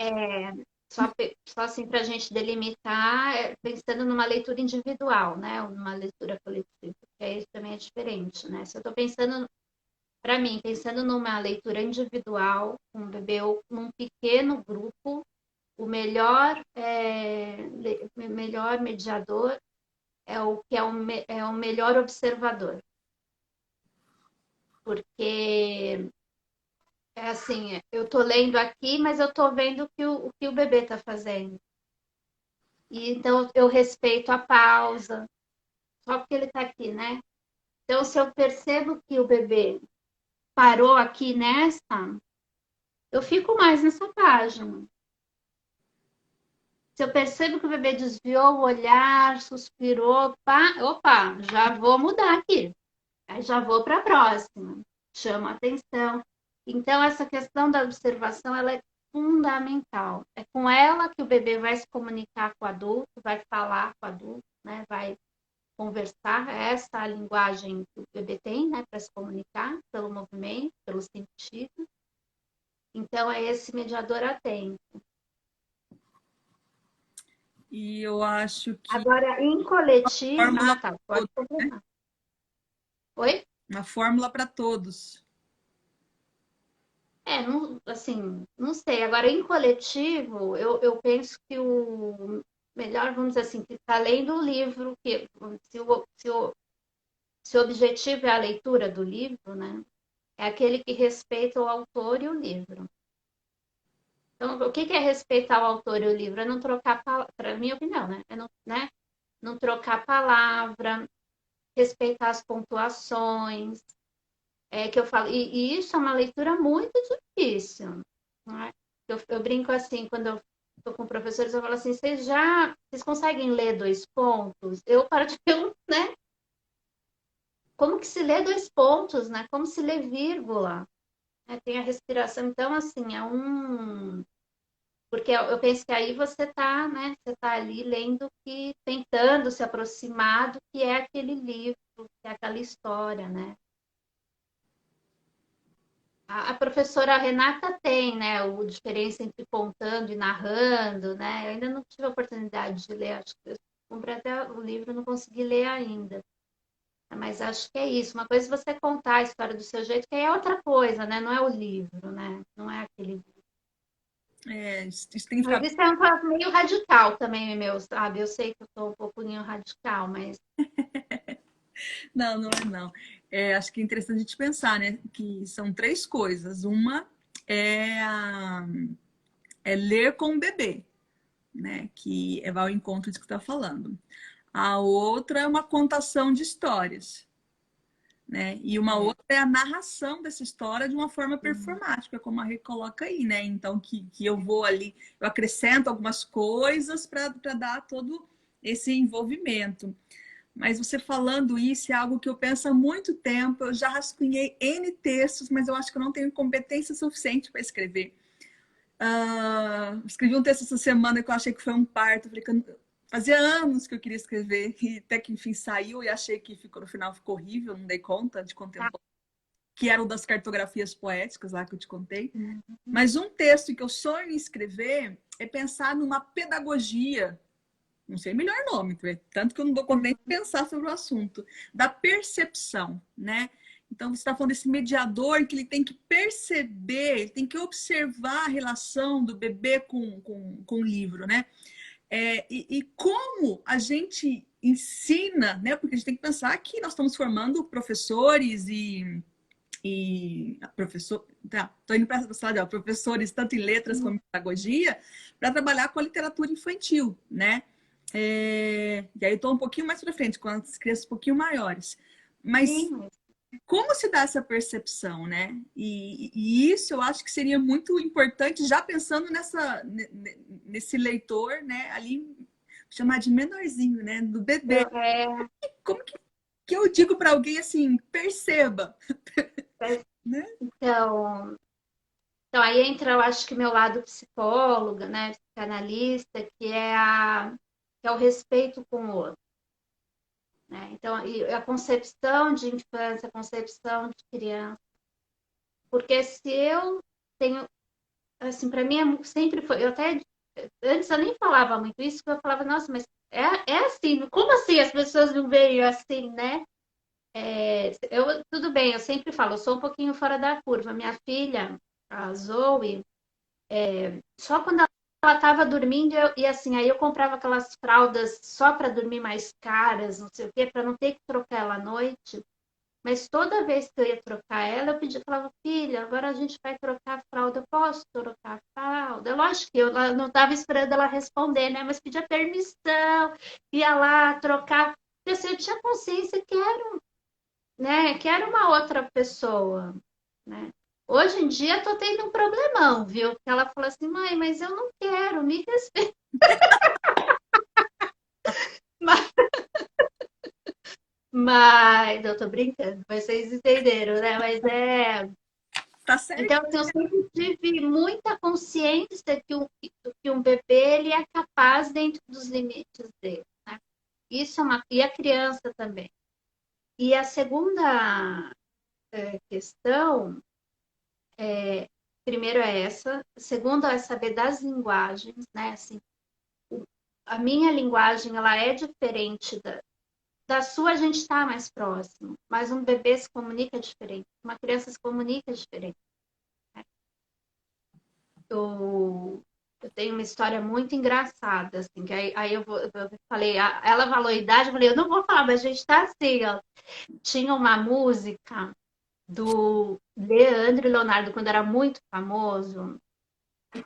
Só assim para a gente delimitar, pensando numa leitura individual, né? Ou numa leitura coletiva, porque aí também é diferente, né? Se eu estou pensando, para mim, pensando numa leitura individual, com um bebê ou num pequeno grupo, o melhor mediador é o que é o melhor observador. Porque é assim, eu estou lendo aqui, mas eu estou vendo o que o bebê está fazendo. E então eu respeito a pausa, só porque ele está aqui, né? Então, se eu percebo que o bebê parou aqui nessa, eu fico mais nessa página. Se eu percebo que o bebê desviou o olhar, suspirou, opa, já vou mudar aqui. Aí já vou para a próxima. Chama a atenção. Então, essa questão da observação, ela é fundamental. É com ela que o bebê vai se comunicar com o adulto, vai falar com o adulto, né? Vai conversar. Essa é a linguagem que o bebê tem, né? Para se comunicar, pelo movimento, pelo sentido. Então, é esse mediador atento. E eu acho que Agora, em coletivo... fórmula tá, para pode todos, né? completar. Oi? Uma fórmula para todos. Não, assim, não sei. Agora, em coletivo, eu penso que o melhor, vamos dizer assim, que está lendo o livro, que se o objetivo é a leitura do livro, né? É aquele que respeita o autor e o livro. Então, o que é respeitar o autor e o livro? É não trocar, para minha opinião, né? É não, né? Não trocar palavra, respeitar as pontuações, que eu falo, e isso é uma leitura muito difícil, né? Eu brinco assim, quando eu estou com professores, eu falo assim, vocês conseguem ler 2 pontos? Eu paro de perguntar, né? Como que se lê 2 pontos, né? Como se lê vírgula? Tem a respiração, então assim, porque eu penso que aí você está, né? Você está ali lendo tentando se aproximar do que é aquele livro, que é aquela história, né? A professora Renata tem, né, a diferença entre contando e narrando, né? Eu ainda não tive a oportunidade de ler, acho que eu comprei até o livro, não consegui ler ainda. Mas acho que é isso. Uma coisa é você contar a história do seu jeito, que aí é outra coisa, né? Não é o livro, né? Não é aquele livro. Isso tem que Mas ficar... isso é um papo meio radical também, meu, sabe? Eu sei que eu sou um pouquinho radical, mas Não, não é não. Acho que é interessante a gente pensar, né? Que são três coisas. Uma é, é ler com o bebê, né? Que vai ao encontro disso que você está falando. A outra é uma contação de histórias, né? E uma outra é a narração dessa história de uma forma performática, como a Rê coloca aí, né? Então, que eu vou ali, eu acrescento algumas coisas para dar todo esse envolvimento. Mas você falando isso é algo que eu penso há muito tempo. Eu já rascunhei N textos, mas eu acho que eu não tenho competência suficiente para escrever. Escrevi um texto essa semana que eu achei que foi um parto. Falei que fazia anos que eu queria escrever e até que enfim saiu e achei que no final ficou horrível, não dei conta de contemplar. que era o das cartografias poéticas lá que eu te contei. Uhum. Mas um texto que eu sonho em escrever é pensar numa pedagogia, não sei o melhor nome, tanto que eu não dou conta nem de pensar sobre o assunto, da percepção, né? Então, você está falando desse mediador que ele tem que perceber, ele tem que observar a relação do bebê com o livro, né? E como a gente ensina, né? Porque a gente tem que pensar que nós estamos formando professores e professor, tô indo para essa sala de aula, professores tanto em letras como em pedagogia, para trabalhar com a literatura infantil, né? E aí eu tô um pouquinho mais para frente, com as crianças um pouquinho maiores. Mas Sim, como se dá essa percepção, né? E isso eu acho que seria muito importante, já pensando nesse leitor, né? Ali, chamar de menorzinho, né? Do bebê. é, Como que eu digo para alguém assim, perceba, né? então, então aí entra, eu acho que meu lado psicóloga, né, psicanalista, que é o respeito com o outro, né? Então, e a concepção de infância, a concepção de criança, porque se eu tenho, assim, para mim sempre foi, eu até antes eu nem falava muito isso, porque eu falava, nossa, mas é assim, como assim as pessoas não veem assim, né? Tudo bem, eu sempre falo, eu sou um pouquinho fora da curva. Minha filha, a Zoe, só quando ela estava dormindo, e assim, aí eu comprava aquelas fraldas só para dormir mais caras, não sei o quê, para não ter que trocar ela à noite. Mas toda vez que eu ia trocar ela, eu pedia, falava, filha, agora a gente vai trocar a fralda, eu posso trocar a fralda? Lógico que eu não estava esperando ela responder, né? Mas pedia permissão, ia lá trocar. Porque assim, eu tinha consciência que era, né, que era uma outra pessoa, né? Hoje em dia tô tendo um problemão, viu? Porque ela falou assim, mãe, mas eu não quero, me respeita. Mas eu tô brincando, mas vocês entenderam, né? Mas Tá certo? então, assim, eu sempre tive muita consciência que um bebê ele é capaz dentro dos limites dele, né? Isso é uma... E a criança também. E a segunda questão, primeiro é essa, segundo é saber das linguagens, né? Assim, a minha linguagem ela é diferente da sua, a gente está mais próximo, mas um bebê se comunica diferente, uma criança se comunica diferente. Eu tenho uma história muito engraçada, assim, que aí eu falei, ela falou a idade, eu falei, eu não vou falar, mas a gente tá assim, ó. Tinha uma música do Leandro e Leonardo, quando era muito famoso, e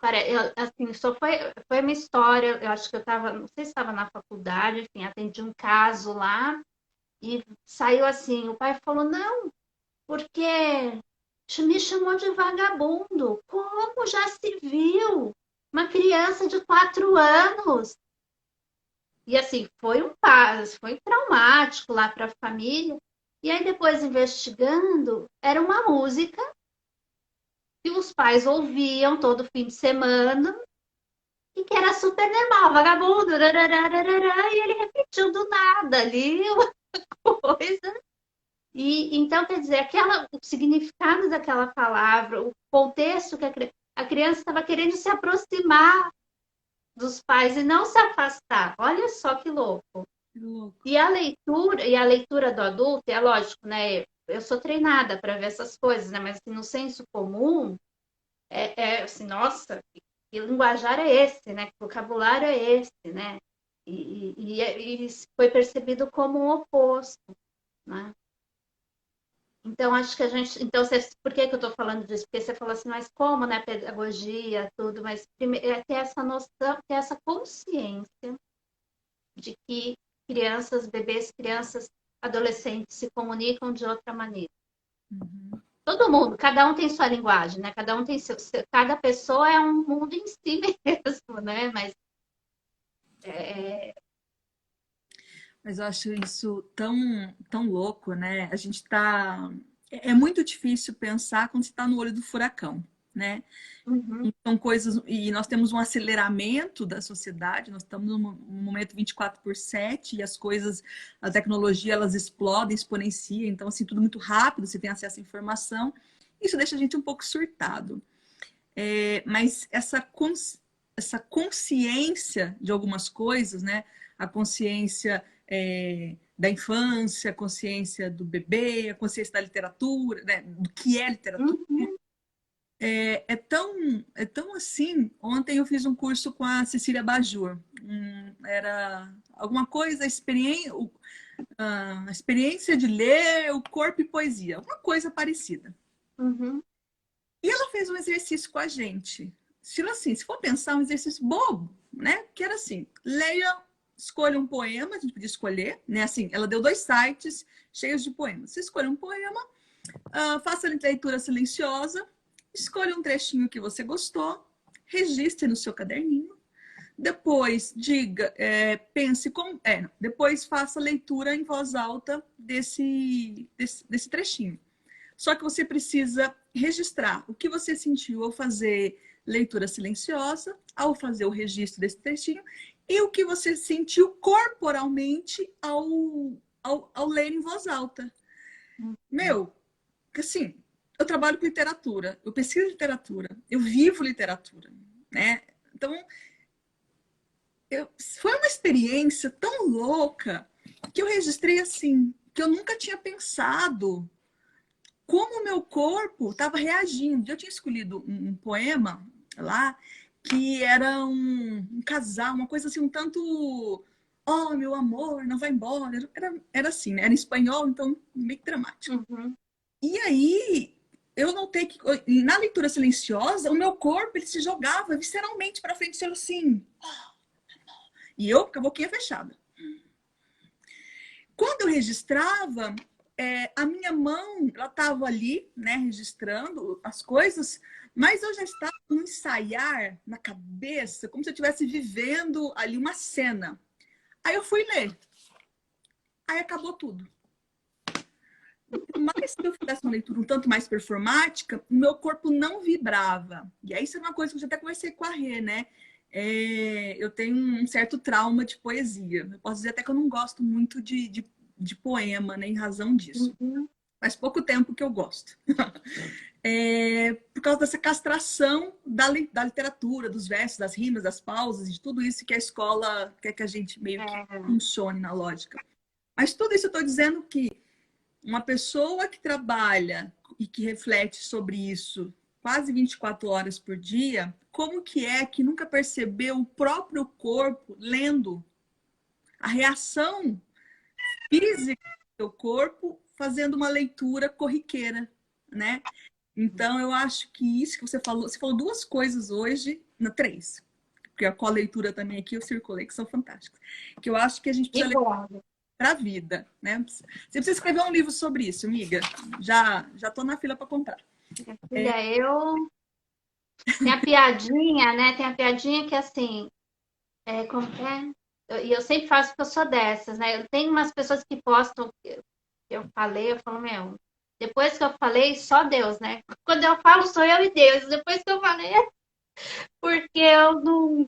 assim, foi uma história, eu acho que eu estava, não sei se estava na faculdade, enfim, atendi um caso lá, e saiu assim, o pai falou, não, porque me chamou de vagabundo. Como já se viu? Uma criança de 4 anos. E assim, foi traumático lá para a família. E aí depois investigando, era uma música que os pais ouviam todo fim de semana e que era super normal, vagabundo, e ele repetiu do nada ali uma coisa. E então, quer dizer, o significado daquela palavra, o contexto que a criança estava querendo se aproximar dos pais e não se afastar. Olha só que louco. Que louco. E a leitura do adulto, é lógico, né? Eu sou treinada para ver essas coisas, né? Mas assim, no senso comum, assim, nossa, que linguajar é esse, né? Que vocabulário é esse, né? E foi percebido como um oposto, né? Então, acho que a gente. Então, por que eu estou falando disso? Porque você falou assim, mas como, né? Pedagogia, tudo, mas é ter essa noção, ter essa consciência de que crianças, bebês, crianças, adolescentes se comunicam de outra maneira. Uhum. Todo mundo, cada um tem sua linguagem, né? Cada pessoa é um mundo em si mesmo, né? Mas é, Mas eu acho isso tão louco, né? A gente tá. É muito difícil pensar quando você está no olho do furacão, né? Uhum. São coisas, e nós temos um aceleramento da sociedade, nós estamos num momento 24/7 e as coisas, a tecnologia, elas explodem, exponenciam, então assim, tudo muito rápido, você tem acesso à informação, isso deixa a gente um pouco surtado. Mas essa consciência de algumas coisas, né? A consciência da infância, a consciência do bebê, a consciência da literatura, né? Do que é literatura. Uhum. É tão assim. Ontem eu fiz um curso com a Cecília Bajur. Era alguma coisa, a experiência de ler o corpo e poesia, alguma coisa parecida. Uhum. E ela fez um exercício com a gente. Estilo assim, se for pensar, um exercício bobo, né? Que era assim, leia, escolha um poema, a gente podia escolher, né? Assim, ela deu 2 sites cheios de poemas. Você escolhe um poema, faça a leitura silenciosa, escolha um trechinho que você gostou, registre no seu caderninho, depois diga, pense como. Depois faça a leitura em voz alta desse trechinho. Só que você precisa registrar o que você sentiu ao fazer leitura silenciosa, ao fazer o registro desse trechinho, e o que você sentiu corporalmente ao ler em voz alta. Meu, assim, eu trabalho com literatura, eu pesquiso literatura, eu vivo literatura, né? Então, foi uma experiência tão louca que eu registrei assim, que eu nunca tinha pensado como o meu corpo estava reagindo. Eu tinha escolhido um poema lá que era um casal, uma coisa assim, um tanto. Oh, meu amor, não vai embora. Era assim, né? Era em espanhol, então meio que dramático. Uhum. E aí eu notei que na leitura silenciosa, o meu corpo ele se jogava visceralmente para frente, assim. E eu com a boquinha fechada. Quando eu registrava, a minha mão, ela estava ali, né, registrando as coisas, mas eu já estava no ensaiar na cabeça, como se eu estivesse vivendo ali uma cena. Aí eu fui ler. Aí acabou tudo. Por mais que eu fizesse uma leitura um tanto mais performática, o meu corpo não vibrava. E aí isso é uma coisa que eu já até conversei com a Rê, né? Eu tenho um certo trauma de poesia. Eu posso dizer até que eu não gosto muito de poema, né, em razão disso. Uhum. Faz pouco tempo que eu gosto. Por causa dessa castração da literatura, dos versos, das rimas, das pausas, de tudo isso que a escola quer que a gente meio que funcione na lógica. Mas tudo isso eu estou dizendo que uma pessoa que trabalha e que reflete sobre isso quase 24 horas por dia, como que é que nunca percebeu o próprio corpo lendo a reação física do seu corpo fazendo uma leitura corriqueira, né? Então, eu acho que isso que você falou 2 coisas hoje, não, 3, porque a co-leitura também aqui eu circulei, que são fantásticas, que eu acho que a gente precisa ler para a vida, né? Você precisa escrever um livro sobre isso, amiga. Já tô na fila para comprar. Filha, eu. Tem a piadinha, né? Tem a piadinha que assim. Como que é? E eu sempre faço porque eu sou dessas, né? Eu tenho umas pessoas que postam que eu falei, eu falo, meu, depois que eu falei, só Deus, né? Quando eu falo, sou eu e Deus. Depois que eu falei, é porque eu não.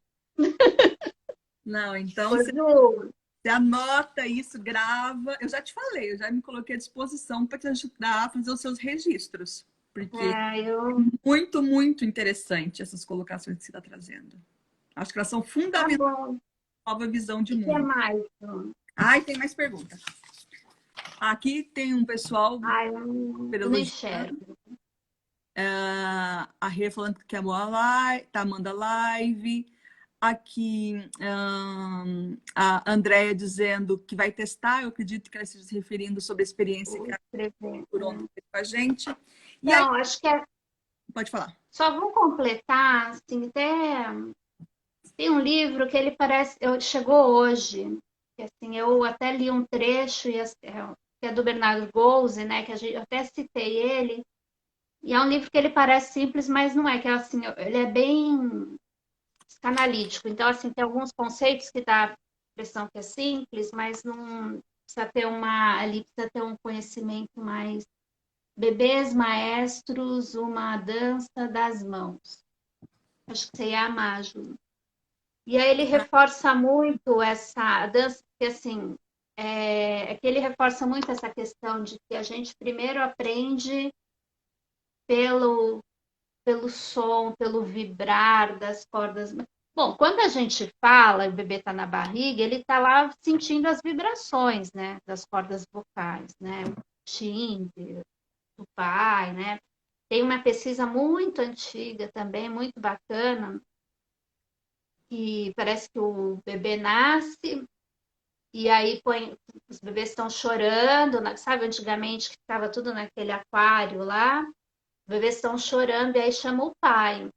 Não, então Ô, você Ju, anota isso, grava. Eu já te falei, eu já me coloquei à disposição para te ajudar a fazer os seus registros, porque eu. muito, muito interessante essas colocações que você está trazendo. Acho que elas são Tá fundamentais bom. para a nova visão de E o que mundo. mais, Ju? Ai, tem mais perguntas. Aqui tem um pessoal Eu não elogiando. enxergo. A Rê falando que é boa live, tá amando a live. Aqui a Andrea dizendo que vai testar. Eu acredito que ela esteja se referindo sobre a experiência Vou que a escrever. por ontem fez com a gente. E aí, Não, acho que pode falar. só vou completar, assim, até tem um livro que ele parece, chegou hoje, que assim, eu até li um trecho, que é do Bernardo Golze, né, eu até citei ele, e é um livro que ele parece simples, mas não é, que é assim, ele é bem psicanalítico, então assim, tem alguns conceitos que dá a impressão que é simples, mas não precisa ter ali precisa ter um conhecimento mais Bebês Maestros, uma dança das mãos. Acho que você ia amar, Ju. E aí ele reforça muito essa dança, porque assim, é que ele reforça muito essa questão de que a gente primeiro aprende pelo, pelo som, pelo vibrar das cordas. Bom, quando a gente fala, o bebê está na barriga, ele está lá sentindo as vibrações, né, das cordas vocais, né, o timbre do pai, né. Tem uma pesquisa muito antiga também, muito bacana, que parece que o bebê nasce e aí põe, os bebês estão chorando, sabe, antigamente que ficava tudo naquele aquário lá, os bebês estão chorando e aí chama o pai.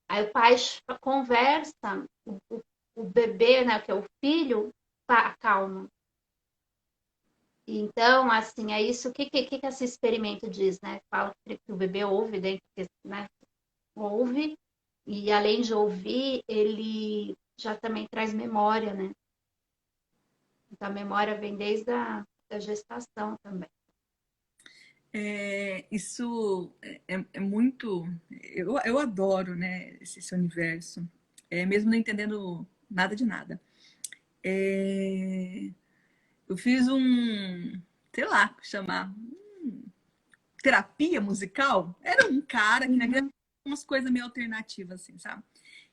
Aí o pai conversa, o bebê, né, que é o filho, calma. Então, assim, é isso. O que esse experimento diz, né? Fala que o bebê ouve dentro, né? Ouve, e além de ouvir, ele já também traz memória, né? Então, a memória vem desde da gestação também. Isso é muito. Eu adoro, né, esse universo, mesmo não entendendo nada de nada. Eu fiz sei lá, chamar, terapia musical. Era um cara que na igreja umas coisas meio alternativas, assim, sabe?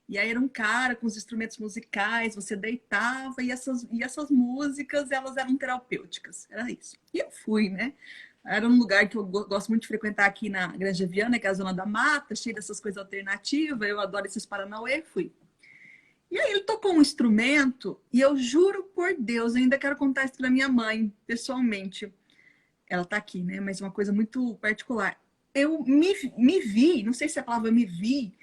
E aí era um cara com os instrumentos musicais, você deitava e essas músicas, elas eram terapêuticas. Era isso. E eu fui, né? Era um lugar que eu gosto muito de frequentar aqui na Granja Viana, que é a zona da mata, cheia dessas coisas alternativas. Eu adoro esses paranauê, fui. E aí ele tocou um instrumento e eu juro por Deus, eu ainda quero contar isso para minha mãe, pessoalmente. Ela tá aqui, né? Mas uma coisa muito particular. Eu me vi, não sei se a palavra me vi,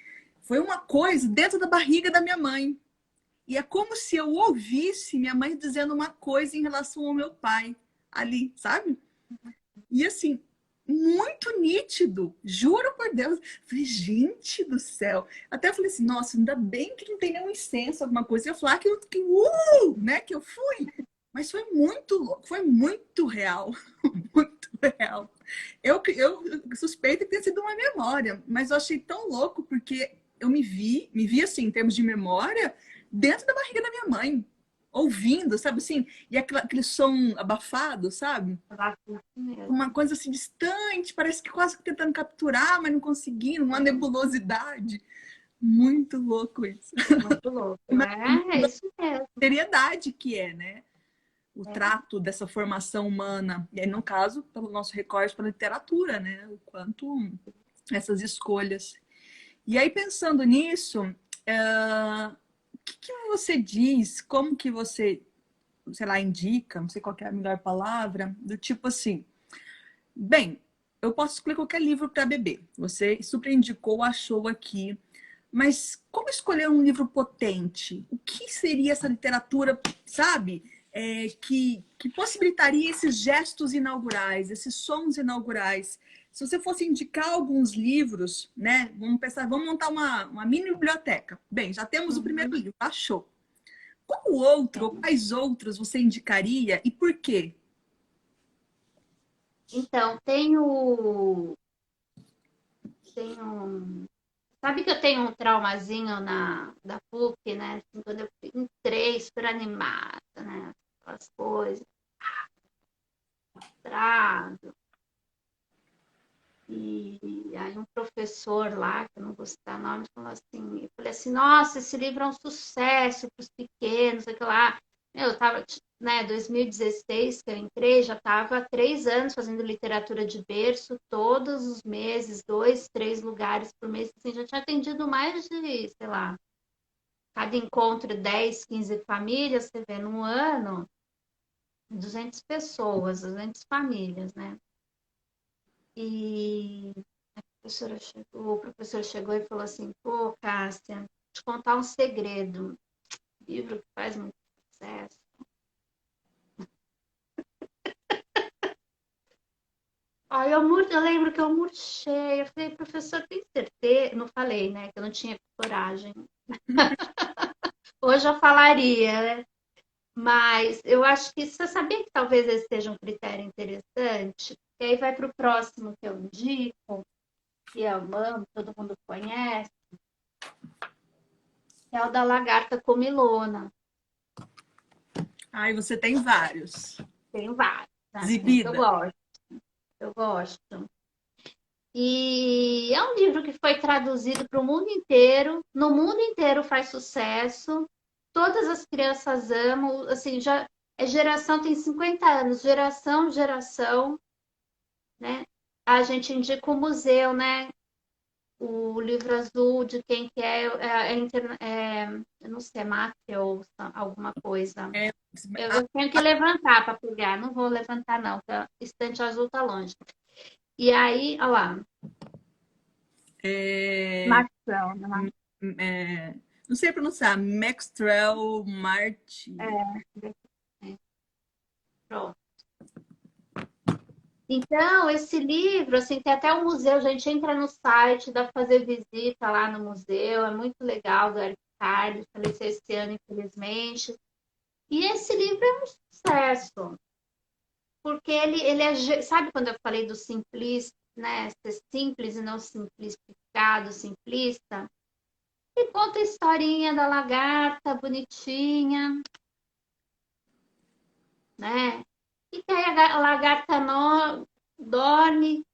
foi uma coisa dentro da barriga da minha mãe. E é como se eu ouvisse minha mãe dizendo uma coisa em relação ao meu pai ali, sabe? E assim, muito nítido, juro por Deus. Falei, gente do céu. Até falei assim, nossa, ainda bem que não tem nenhum incenso, alguma coisa. Eu ia falar né, que eu fui. Mas foi muito louco, foi muito real, muito real. Eu suspeito que tenha sido uma memória, mas eu achei tão louco porque eu me vi assim, em termos de memória, dentro da barriga da minha mãe, ouvindo, sabe assim? E aquele som abafado, sabe? Uma coisa assim distante, parece que quase tentando capturar, mas não conseguindo, uma nebulosidade. Muito louco isso. Muito louco, é isso mesmo. Seriedade que é, né? O trato dessa formação humana. E aí, no caso, pelo nosso recorte para a literatura, né? O quanto essas escolhas. E aí, pensando nisso, o que você diz? Como que você, sei lá, indica? Não sei qual é a melhor palavra, do tipo assim. Bem, eu posso escolher qualquer livro para beber. Você super indicou, achou aqui. Mas como escolher um livro potente? O que seria essa literatura, sabe? Que possibilitaria esses gestos inaugurais, esses sons inaugurais. Se você fosse indicar alguns livros, né? Vamos pensar, vamos montar uma mini biblioteca. Bem, já temos o primeiro livro, achou. Qual outro, ou quais outros você indicaria e por quê? Então, sabe que eu tenho um traumazinho da PUC, né? Assim, quando eu entrei super animada, né? Aquelas coisas, mestrado. E aí um professor lá, que eu não vou citar nome, falou assim, eu falei assim, nossa, esse livro é um sucesso para os pequenos, sei lá. Eu estava, né, 2016 que eu entrei, já estava há 3 anos fazendo literatura de berço, todos os meses, 2, 3 lugares por mês, assim, já tinha atendido mais de, sei lá, cada encontro 10, 15 famílias, você vê, num ano, 200 pessoas, 200 famílias, né? E o professor chegou e falou assim, pô, Cássia, vou te contar um segredo, livro que faz muito sucesso. Aí eu lembro que eu murchei, eu falei, professor, tem certeza? Não falei, né, que eu não tinha coragem. Hoje eu falaria, né? Mas eu acho que você sabia que talvez esse seja um critério interessante? E aí vai para o próximo que eu indico, que é o MAM, todo mundo conhece, que é o da lagarta comilona. Ai, você tem vários. Tem vários, assim, que eu Exibida. gosto. Eu gosto. E é um livro que foi traduzido para o mundo inteiro. No mundo inteiro faz sucesso. Todas as crianças amam. Assim, já é geração, tem 50 anos, geração, né? A gente indica o museu, né? O livro azul de quem que eu não sei, é máfia ou alguma coisa. É, Eu tenho que levantar para pegar, não vou levantar não, porque a estante azul tá longe. E aí, olha lá, é, Maxwell, né? é, não sei pronunciar, Maxwell Marty. É, pronto. Então, esse livro, assim, tem até um museu, a gente entra no site, dá para fazer visita lá no museu, é muito legal, do Eric Carle, faleceu esse ano, infelizmente. E esse livro é um sucesso, porque ele é, sabe quando eu falei do simplista, né, ser simples e não simplificado, simplista? E conta a historinha da lagarta bonitinha, né? E que aí a lagarta dorme,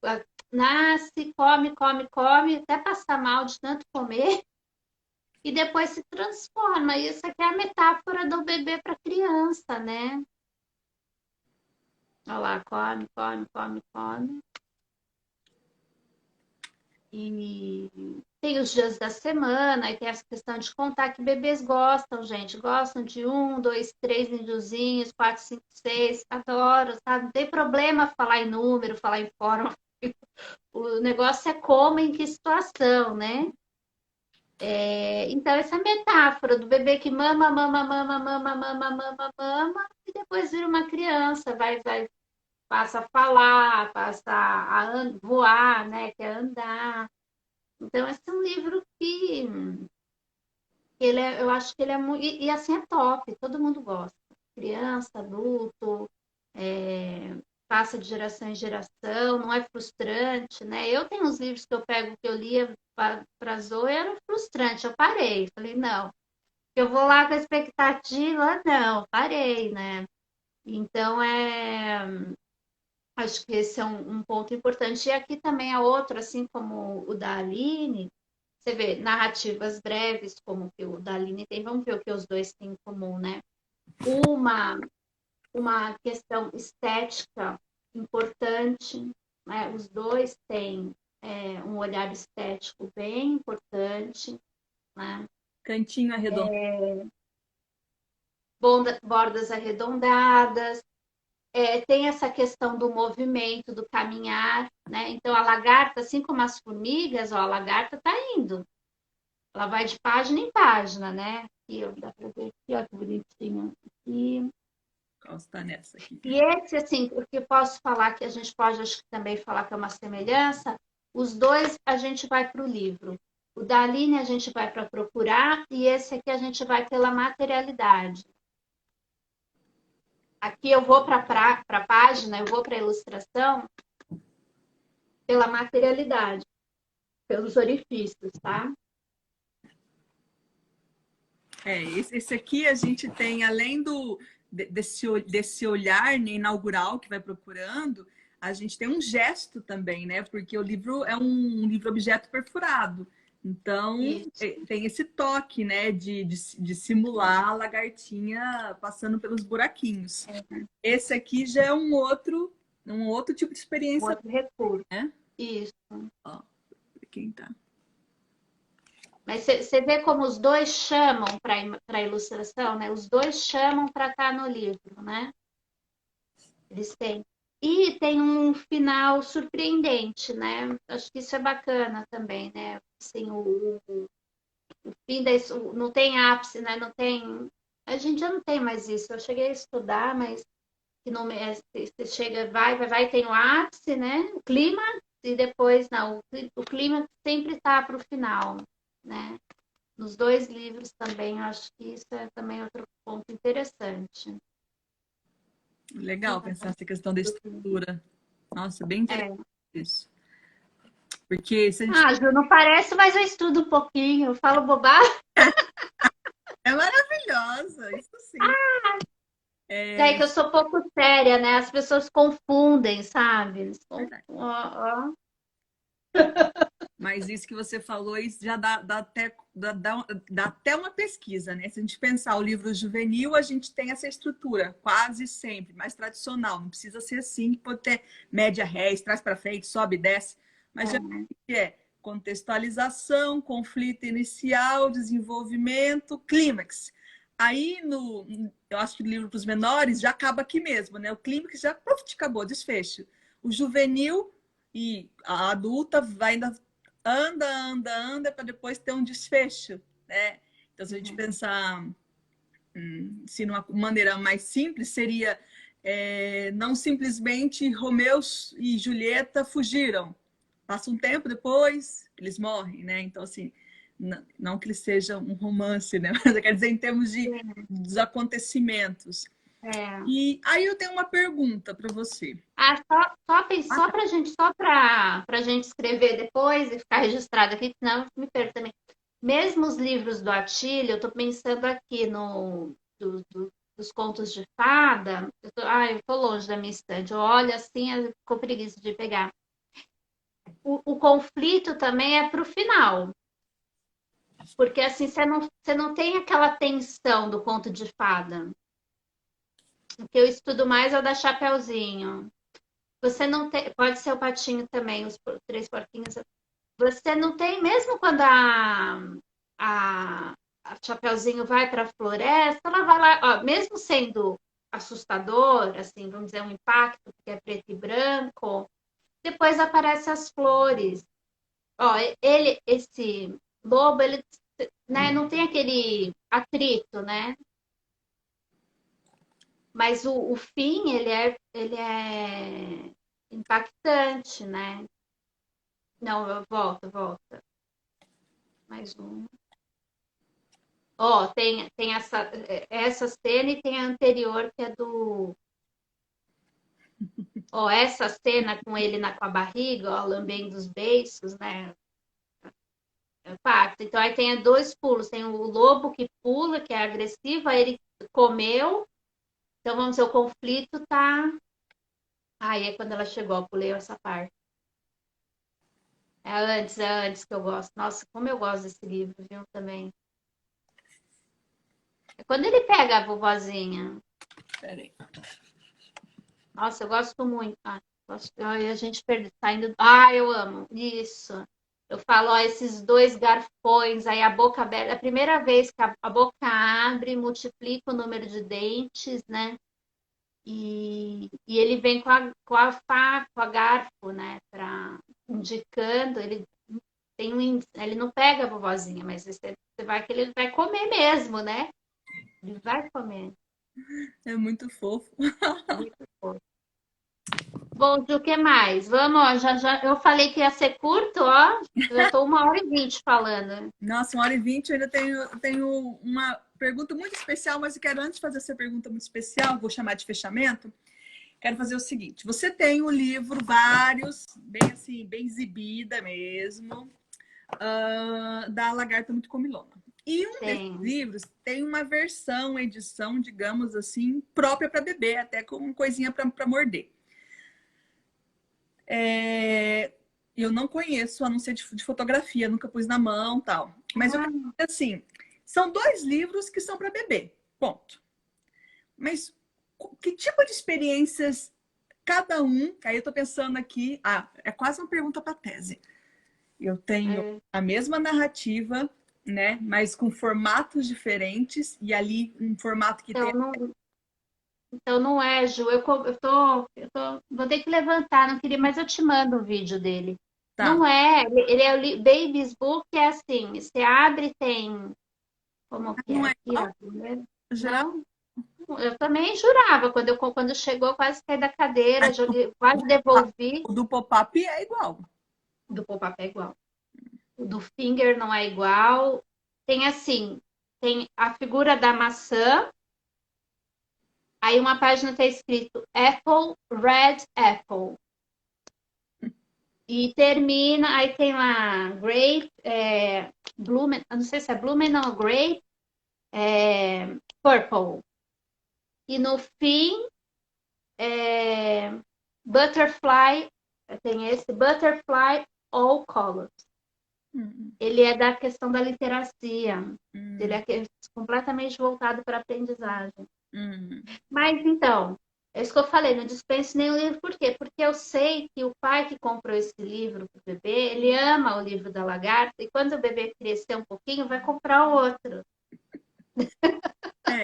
nasce, come, até passar mal de tanto comer, e depois se transforma. Isso aqui é a metáfora do bebê para criança, né? Olha lá, come. E tem os dias da semana, e tem essa questão de contar que bebês gostam, gente. Gostam de um, dois, três videozinhos, quatro, cinco, seis, adoro, sabe? Não tem problema falar em número, falar em forma. O negócio é como, em que situação, né? Então, essa metáfora do bebê que mama, e depois vira uma criança, passa a falar, passa a voar, né? Quer andar. Então, esse é um livro que eu acho que ele é muito. E assim é top, todo mundo gosta. Criança, adulto, é, passa de geração em geração, não é frustrante, né? Eu tenho uns livros que eu pego que eu lia para Zoe, era frustrante, eu parei. Falei, não, eu vou lá com a expectativa, não, parei, né? Então, acho que esse é um ponto importante. E aqui também é outro, assim como o da Aline, você vê narrativas breves, como que o da Aline tem, vamos ver o que os dois têm em comum, né? Uma, uma questão estética importante, né? Os dois têm um olhar estético bem importante, né? Cantinho arredondo. Bordas arredondadas, tem essa questão do movimento, do caminhar, né? Então, a lagarta, assim como as formigas, ó, a lagarta está indo. Ela vai de página em página, né? Aqui, ó, dá para ver aqui, ó, que bonitinho. Aqui. Qual está nessa aqui? E esse, assim, o que eu posso falar, que a gente pode, acho que também falar que é uma semelhança, os dois a gente vai para o livro. O da Aline a gente vai para procurar, e esse aqui a gente vai pela materialidade. Aqui eu vou para a página, eu vou para a ilustração pela materialidade, pelos orifícios, tá? Esse aqui a gente tem, além desse olhar, né, inaugural que vai procurando, a gente tem um gesto também, né? Porque o livro é um livro-objeto perfurado. Então, Isso. tem esse toque, né, de simular a lagartinha passando pelos buraquinhos. Esse aqui já é um outro tipo de Um experiência, outro recurso. né? Isso. Ó, quem tá. Mas você vê como os dois chamam para a ilustração, né? Os dois chamam para estar no livro, né? Eles têm. E tem um final surpreendente, né? Acho que isso é bacana também, né? Assim, o fim da, não tem ápice, né? Não tem. A gente já não tem mais isso. Eu cheguei a estudar, mas que não você chega, vai, tem o ápice, né? O clima, e depois não. O clima sempre está para o final, né? Nos dois livros também, eu acho que isso é também outro ponto interessante. Legal pensar essa questão da estrutura. Nossa, bem interessante É. isso. Porque se a gente... Ah, Ju, não parece, mas eu estudo um pouquinho, eu falo bobagem. É maravilhosa, isso sim. É É que eu sou pouco séria, né? As pessoas confundem, sabe? verdade. Ó. Mas isso que você falou, isso já dá até uma pesquisa, né? Se a gente pensar o livro juvenil, a gente tem essa estrutura, quase sempre, mais tradicional. Não precisa ser assim, que pode ter média réis, traz para frente, sobe e desce. Mas já é contextualização, conflito inicial, desenvolvimento, clímax. Aí, eu acho que o livro para os menores já acaba aqui mesmo, né? O clímax já acabou, desfecho. O juvenil e a adulta vai ainda anda para depois ter um desfecho, né? Então, se a gente pensar se numa maneira mais simples, seria não simplesmente Romeu e Julieta fugiram. Passa um tempo depois, eles morrem, né? Então, assim, não que ele seja um romance, né? Mas quer dizer, em termos dos acontecimentos. É. E aí eu tenho uma pergunta para você. Ah, Ah, só tá. pra gente, pra gente escrever depois e ficar registrado aqui, senão eu me perco também. Mesmo os livros do Atílio, eu tô pensando aqui dos contos de fada. Eu tô longe da minha estante. Eu olho assim, eu fico com preguiça de pegar. O conflito também é pro final. Porque assim, você não tem aquela tensão do conto de fada. O que eu estudo mais é o da Chapeuzinho. Você não tem. Pode ser o patinho também, os três porquinhos. Você não tem, mesmo quando a, a Chapeuzinho vai para a floresta, ela vai lá, ó, mesmo sendo assustador, assim, vamos dizer, um impacto, porque é preto e branco, depois aparecem as flores. Ó, esse lobo, ele, né, não tem aquele atrito, né? Mas o fim, ele é impactante, né? Não, volta. Mais um. Ó, tem essa cena e tem a anterior que é do. Ó, essa cena com ele com a barriga, ó, lambendo os beiços, né? É impacto. Então aí tem dois pulos. Tem o lobo que pula, que é agressivo, aí ele comeu. Então vamos dizer, o conflito tá. Aí é quando ela chegou, eu pulei essa parte. É antes que eu gosto. Nossa, como eu gosto desse livro, viu, também. É quando ele pega a vovozinha. Peraí. Nossa, eu gosto muito. Ai, a gente tá indo. Ah, eu amo. Isso. Eu falo, ó, esses dois garfões, aí a boca aberta. É a primeira vez que a boca abre, multiplica o número de dentes, né? E ele vem com a faca, com a garfo, né? Indicando, ele tem um índice, ele não pega a vovozinha, mas você vai que ele vai comer mesmo, né? Ele vai comer. É muito fofo. Muito bom. Bom, Ju, o que mais? Vamos, ó, eu falei que ia ser curto, ó. Já estou 1h20 falando. Nossa, 1h20, eu ainda tenho uma pergunta muito especial, mas eu quero, antes de fazer essa pergunta muito especial, vou chamar de fechamento, quero fazer o seguinte. Você tem o livro, vários, bem assim, bem exibida mesmo, da Lagarta Muito Comilona. E um desses Tem. livros tem uma versão, edição, digamos assim, própria para bebê, até com coisinha para morder. Eu não conheço, a não ser de fotografia, nunca pus na mão, tal. Mas eu quero Ah, dizer assim, são dois livros que são para bebê, ponto. Mas que tipo de experiências cada um, aí eu estou pensando aqui, é quase uma pergunta para tese. Eu tenho é. a mesma narrativa, né, mas com formatos diferentes, e ali um formato que tem... Então, não é, Ju. Vou ter que levantar, não queria, mas eu te mando o vídeo dele. Tá, Não é, ele é o Baby's Book, é assim, você abre, tem, como que é não é aqui, igual, ó, primeiro? geral, Não, eu também jurava, quando chegou, quase caí da cadeira, mas joguei, quase devolvi. o do pop-up é igual. Do pop-up é igual. O do Finger não é igual. Tem assim, tem a figura da maçã, aí uma página está escrito Apple, Red Apple. E termina, aí tem lá Grape, Blumen, eu não sei se é Blumen ou Grape, Purple. E no fim, é, Butterfly, tem esse Butterfly All Colors. Hum, Ele é da questão da literacia. Ele hum, é completamente voltado para a aprendizagem. hum. Mas então, é isso que eu falei, não dispense nenhum livro, por quê? Porque eu sei que o pai que comprou esse livro para o bebê, ele ama o livro da lagarta, e quando o bebê crescer um pouquinho, vai comprar outro. É,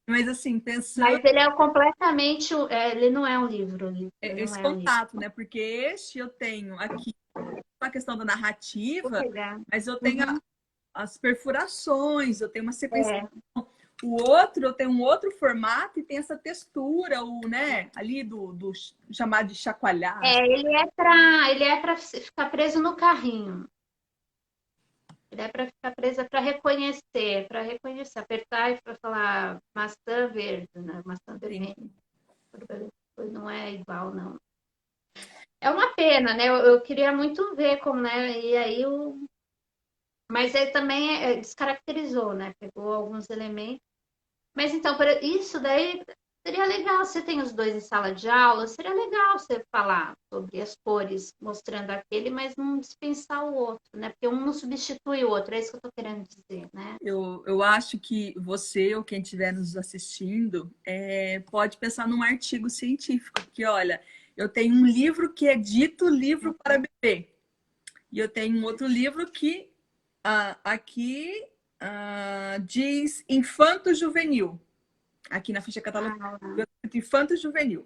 mas assim, pensando Mas ele é completamente, ele não é um livro, ele não esse é um livro. contato, né? Porque este eu tenho aqui a questão da Vou narrativa, pegar. mas eu tenho Uhum. as perfurações, eu tenho uma sequência. É, O outro, eu tenho um outro formato e tem essa textura, o, né, ali do chamado de chacoalhar. ele é para ficar preso no carrinho. Ele é para ficar preso para reconhecer, apertar e para falar maçã verde, né? Maçã vermelha. Entendi. Não é igual, não. É uma pena, né? Eu queria muito ver como, né? E aí o. Mas ele também descaracterizou, né? Pegou alguns elementos. Mas então, isso daí seria legal. Você tem os dois em sala de aula, seria legal você falar sobre as cores, mostrando aquele, mas não dispensar o outro, né? Porque um não substitui o outro, é isso que eu tô querendo dizer, né? Eu acho que você ou quem estiver nos assistindo pode pensar num artigo científico, que olha, eu tenho um livro que é dito livro para bebê, e eu tenho um outro livro que aqui diz infanto-juvenil, aqui na ficha catalogada, Ah, infanto-juvenil.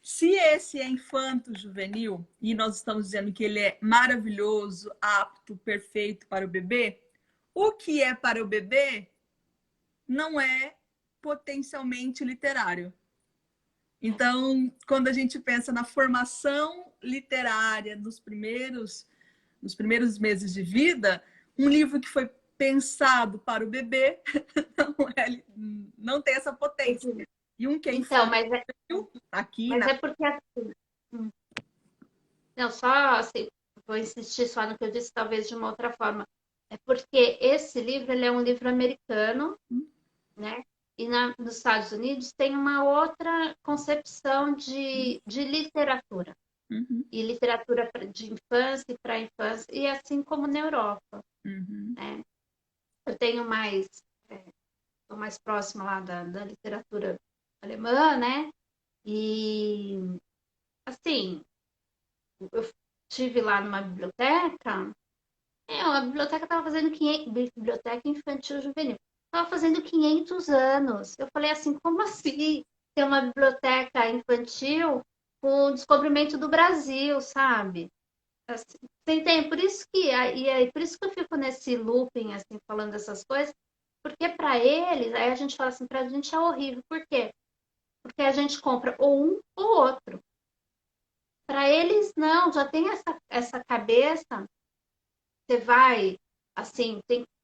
Se esse é infanto-juvenil e nós estamos dizendo que ele é maravilhoso, apto, perfeito para o bebê, o que é para o bebê não é potencialmente literário. Então, quando a gente pensa na formação literária nos primeiros meses de vida, um livro que foi pensado para o bebê não tem essa potência. E um que é então, infantil, aqui mas na. é porque assim, não, só assim, vou insistir só no que eu disse, talvez de uma outra forma. É porque esse livro ele é um livro americano, né? E nos Estados Unidos tem uma outra concepção de literatura. Uhum, E literatura de infância e para infância, e assim como na Europa, uhum, né? Eu tenho estou mais próxima lá da literatura alemã, né? E, assim, eu estive lá numa biblioteca. A biblioteca estava fazendo 500, biblioteca infantil juvenil. Estava fazendo 500 anos. Eu falei assim, como assim ter uma biblioteca infantil com o descobrimento do Brasil, sabe? Assim, você entende? Por isso que por isso que eu fico nesse looping assim falando dessas coisas, porque para eles, aí a gente fala assim, para a gente é horrível. Por quê? Porque a gente compra ou um ou outro. Para eles não, já tem essa cabeça. Você vai, assim,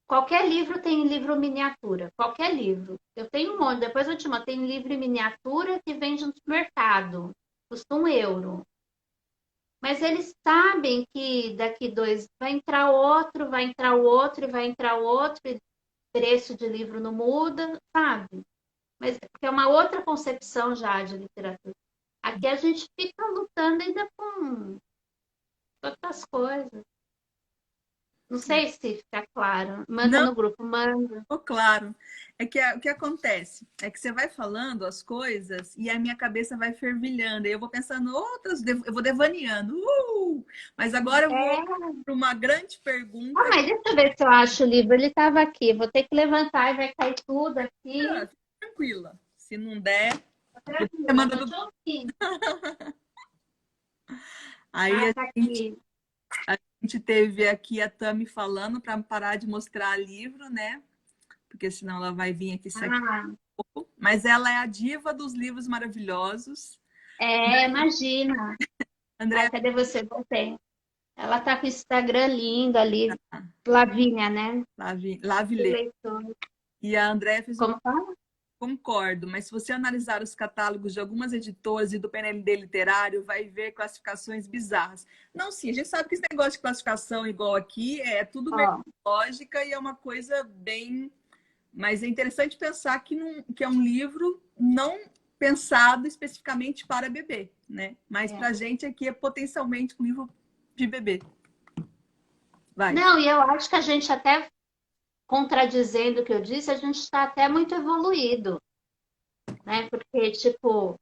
qualquer livro tem livro miniatura, qualquer livro. Eu tenho um monte, depois eu te mando, tem livro em miniatura que vende no supermercado, custa €1. Mas eles sabem que daqui dois vai entrar outro, vai entrar o outro e vai entrar o outro, e o preço de livro não muda, sabe? Mas porque é uma outra concepção já de literatura. Aqui a gente fica lutando ainda com outras coisas. Não sim. sei se fica claro. Manda Não, no grupo, manda. ficou claro. É que o que acontece é que você vai falando as coisas e a minha cabeça vai fervilhando. E eu vou pensando outras, eu vou devaneando. Mas agora eu vou É. para uma grande Ah, pergunta. mas deixa eu ver se eu acho o livro. Ele estava aqui. Vou ter que levantar e vai cair tudo aqui. Fica tranquila. Se não der, Tá depois você tranquila, manda tô no. te ouvindo. Aí Ah, a tá gente, aqui. a gente teve aqui a Tami falando para parar de mostrar livro, né? Porque senão ela vai vir aqui se Ah, mas ela é a diva dos livros maravilhosos. imagina. Ai, André, cadê você? Voltei. Ela tá com o Instagram lindo ali. Lavínia, né? Lave Que Lê. leitor. E a André fez um Como fala? Concordo, mas se você analisar os catálogos de algumas editoras e do PNLD literário, vai ver classificações bizarras. Não, sim, a gente sabe que esse negócio de classificação igual aqui é tudo Ó, mercadológica e é uma coisa bem... Mas é interessante pensar que é um livro não pensado especificamente para bebê, né? Mas é. para a gente aqui é potencialmente um livro de bebê. Vai. Não, e eu acho que a gente até, contradizendo o que eu disse, a gente está até muito evoluído, né? Porque, tipo,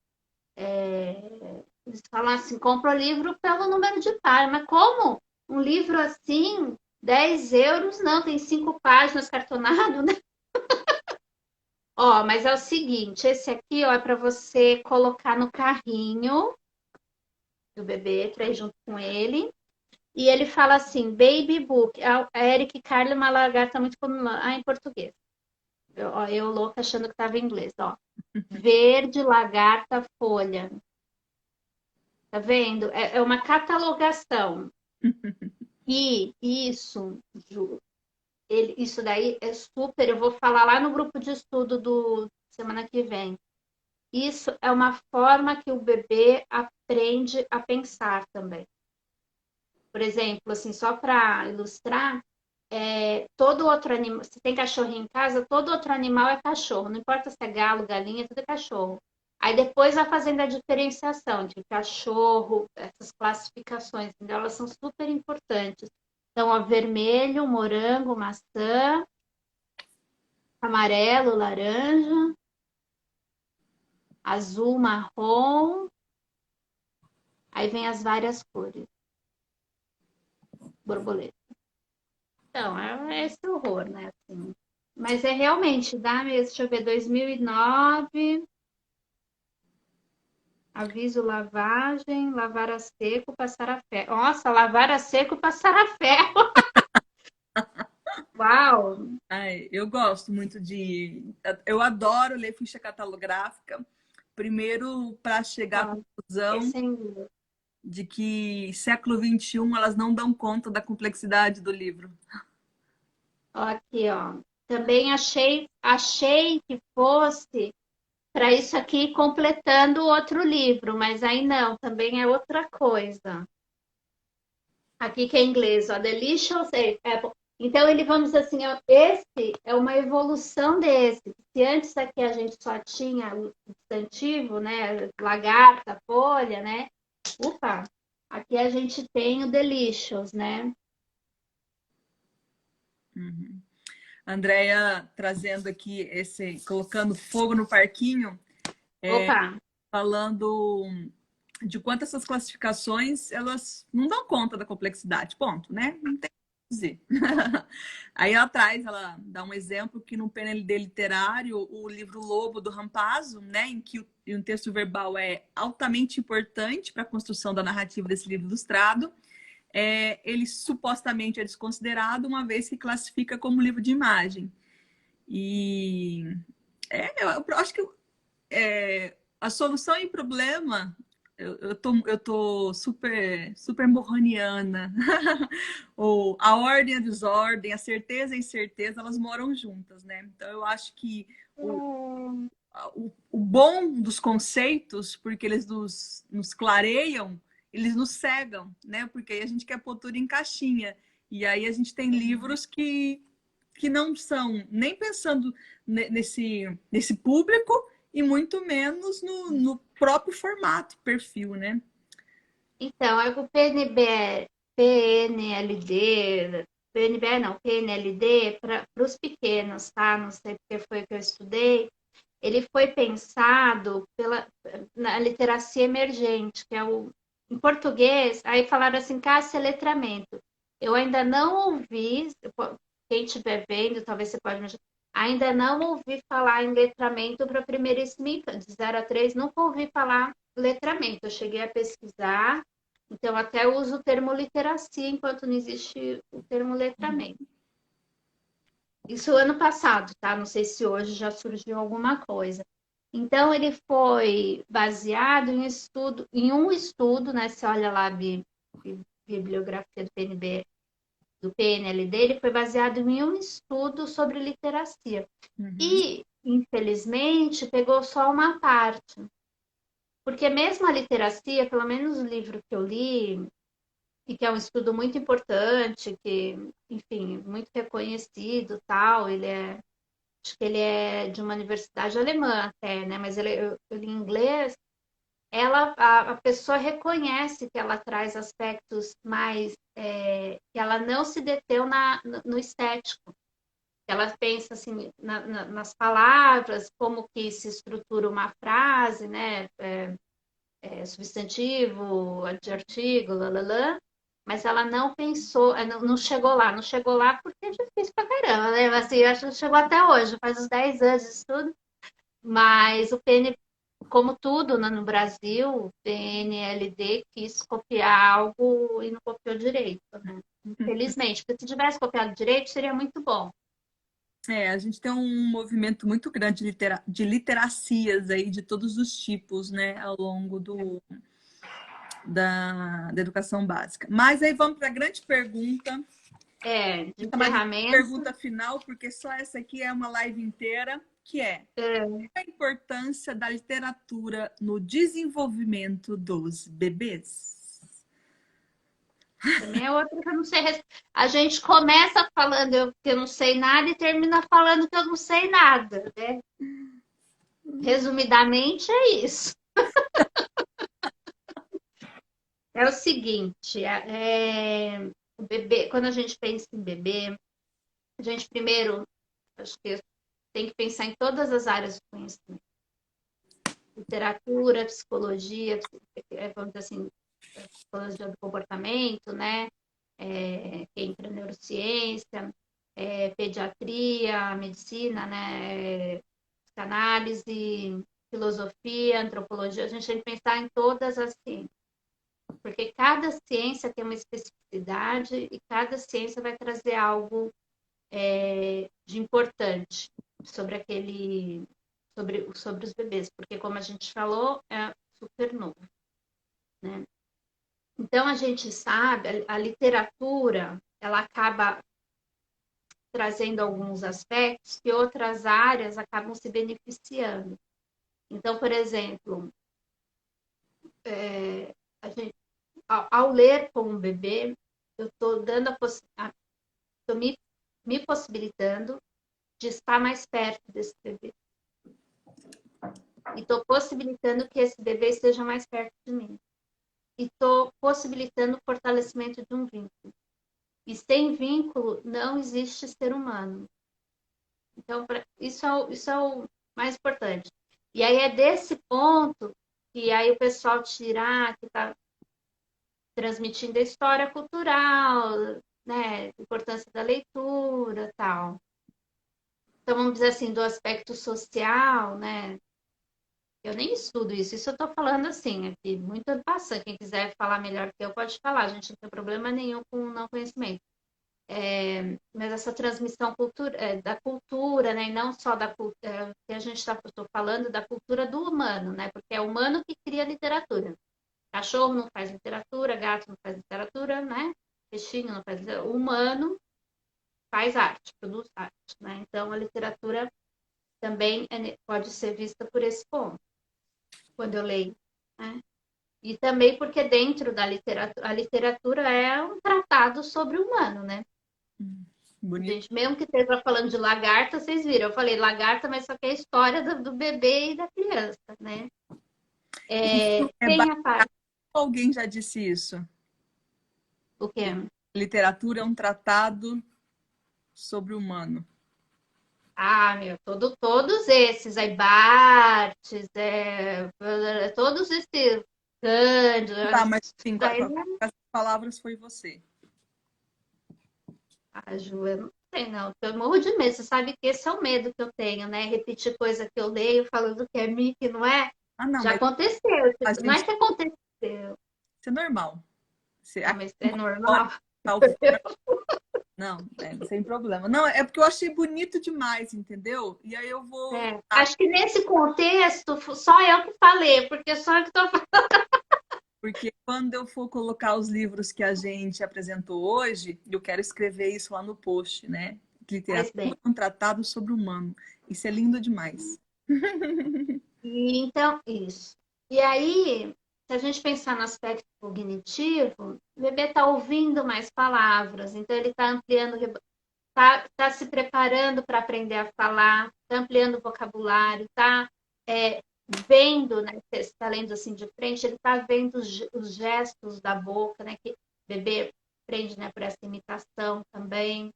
eles falam assim, compra o livro pelo número de páginas. Mas como? Um livro assim, 10 euros? Não, tem 5 páginas cartonado, né? Ó, mas é o seguinte, esse aqui, ó, é para você colocar no carrinho do bebê, para ir junto com ele. E ele fala assim, Baby Book. A Eric Carle, uma lagarta muito comum. Ah, em português. Eu louca achando que estava em inglês, ó. Verde, lagarta, folha. Tá vendo? É uma catalogação. E isso, Ju, isso daí é super. Eu vou falar lá no grupo de estudo do semana que vem. Isso é uma forma que o bebê aprende a pensar também. Por exemplo, assim, só para ilustrar, todo outro animal, se tem cachorrinho em casa, todo outro animal é cachorro, não importa se é galo, galinha, tudo é cachorro. Aí depois vai fazendo a diferenciação de cachorro, essas classificações, entendeu? Elas são super importantes. Então, ó, vermelho, morango, maçã, amarelo, laranja, azul, marrom, aí vem as várias cores, borboleta. Então, é esse horror, né? Assim. Mas é realmente, dá mesmo, deixa eu ver, 2009, aviso lavagem, lavar a seco, passar a ferro. Nossa, lavar a seco, passar a ferro. Uau! Ai, eu gosto muito de. Eu adoro ler ficha catalográfica. Primeiro, para chegar à Ó, conclusão esse é inglês. de que século XXI elas não dão conta da complexidade do livro. Ó, aqui, ó. Também achei que fosse para isso aqui completando outro livro, mas aí não, também é outra coisa. Aqui que é em inglês, ó, Delicious Apple. Então, ele, vamos dizer assim, ó, esse é uma evolução desse. Se antes aqui a gente só tinha o substantivo, né, lagarta, folha, né? Opa, aqui a gente tem o Delicious, né? Uhum. Andréia trazendo aqui colocando fogo no parquinho, Opa, falando de quanto essas classificações elas não dão conta da complexidade, ponto, né? Não tem o que dizer. Aí ela dá um exemplo que no PNLD literário, o livro Lobo do Rampazzo, né, em que o texto verbal é altamente importante para a construção da narrativa desse livro ilustrado, ele supostamente é desconsiderado uma vez que classifica como livro de imagem. E eu acho que a solução em problema, eu tô super morraniana. Ou a ordem e a desordem, a certeza e a incerteza, elas moram juntas, né? Então eu acho que o bom dos conceitos, porque eles nos clareiam, eles nos cegam, né? Porque aí a gente quer pôr tudo em caixinha. E aí a gente tem livros que não são nem pensando nesse público e muito menos no próprio formato, perfil, né? então, é que o PNLD não, PNLD para os pequenos, tá? Não sei porque foi que eu estudei. Ele foi pensado na literacia emergente, que é em português, aí falaram assim, Cássia, letramento. Eu ainda não ouvi, quem estiver vendo, talvez você pode me ajudar, ainda não ouvi falar em letramento para primeiríssima infância, de 0 a 3, nunca ouvi falar letramento. Eu cheguei a pesquisar, então até uso o termo literacia, enquanto não existe o termo letramento. Isso ano passado, tá? Não sei se hoje já surgiu alguma coisa. Então, ele foi baseado em um estudo, né? Você olha lá a bibliografia do PNLD, ele foi baseado em um estudo sobre literacia. Uhum. E infelizmente, pegou só uma parte. Porque mesmo a literacia, pelo menos o livro que eu li, e que é um estudo muito importante, que, enfim, muito reconhecido, tal, acho que ele é de uma universidade alemã até, né? Mas eu li em inglês. A pessoa reconhece que ela traz aspectos mais, que ela não se deteu no estético. Ela pensa assim nas palavras, como que se estrutura uma frase, né? Substantivo, adjetivo, lalala, mas ela não pensou, não chegou lá, não chegou lá porque é difícil pra caramba, né? Assim, acho que chegou até hoje, faz uns 10 anos de estudo, mas o PN, como tudo no Brasil, o PNLD quis copiar algo e não copiou direito, né? Infelizmente, porque se tivesse copiado direito, seria muito bom. A gente tem um movimento muito grande de literacias aí de todos os tipos, né, ao longo da educação básica. Mas aí vamos para a grande pergunta, De chamar de encerramento. pergunta final, porque só essa aqui é uma live inteira, que é É, a importância da literatura no desenvolvimento dos bebês? também é outra que eu não sei. A gente começa falando que eu não sei nada e termina falando que eu não sei nada, né? Resumidamente é isso. É o seguinte, o bebê, quando a gente pensa em bebê, a gente primeiro, acho que tem que pensar em todas as áreas do conhecimento. Literatura, psicologia, vamos dizer assim, psicologia do comportamento, né? Quem entra em neurociência, pediatria, medicina, né? Psicanálise, filosofia, antropologia, a gente tem que pensar em todas as ciências, porque cada ciência tem uma especificidade e cada ciência vai trazer algo de importante sobre sobre os bebês, porque como a gente falou, é super novo, né? Então a gente sabe, a literatura, ela acaba trazendo alguns aspectos que outras áreas acabam se beneficiando. Então, por exemplo, a gente, ao ler com um bebê, eu estou dando estou me possibilitando de estar mais perto desse bebê. E estou possibilitando que esse bebê esteja mais perto de mim. E estou possibilitando o fortalecimento de um vínculo. E sem vínculo não existe ser humano. Então, isso é o mais importante. E aí é desse ponto que aí o pessoal tirar, que está transmitindo a história cultural, né, a importância da leitura, tal. Então, vamos dizer assim, do aspecto social, né? Eu nem estudo isso eu estou falando assim, aqui, muito passando. Quem quiser falar melhor que eu, pode falar, a gente não tem problema nenhum com o não conhecimento. Mas essa transmissão da cultura, né? E não só da cultura, que a gente está falando da cultura do humano, né? Porque é o humano que cria literatura. Cachorro não faz literatura, gato não faz literatura, né? Peixinho não faz literatura. O humano faz arte, produz arte, né? Então a literatura também pode ser vista por esse ponto, quando eu leio, né? E também porque dentro da literatura, a literatura é um tratado sobre o humano, né? Bonito. Gente, mesmo que esteja falando de lagarta, vocês viram, eu falei lagarta, mas só que é a história do bebê e da criança, né? Isso é Tem a parte. alguém já disse isso? O quê? Literatura é um tratado sobre o humano. Ah, meu, todos esses aí, Bartes, todos esses Cândido, Tá, mas sim, com daí, essas palavras foi você. Ju, eu não sei, não. Eu morro de medo. Você sabe que esse é o medo que eu tenho, né? Repetir coisa que eu leio falando que é mim, que não é. Ah, não, Já mas aconteceu. a Não é gente. que aconteceu. Isso é normal. Você, Ah, aqui mas é não pode normal. estar não, sem problema. Não, é porque eu achei bonito demais, entendeu? E aí eu vou. Acho que nesse contexto, só eu que falei, porque só eu que estou falando. Porque quando eu for colocar os livros que a gente apresentou hoje, eu quero escrever isso lá no post, né? Faz Literatura bem. é um tratado sobre o humano. Isso é lindo demais. E, então, isso. E aí, se a gente pensar no aspecto cognitivo, o bebê está ouvindo mais palavras, então ele está ampliando, está se preparando para aprender a falar, está ampliando o vocabulário, está vendo, né? Se está lendo assim de frente, ele está vendo os gestos da boca, né? Que o bebê aprende, né, por essa imitação também.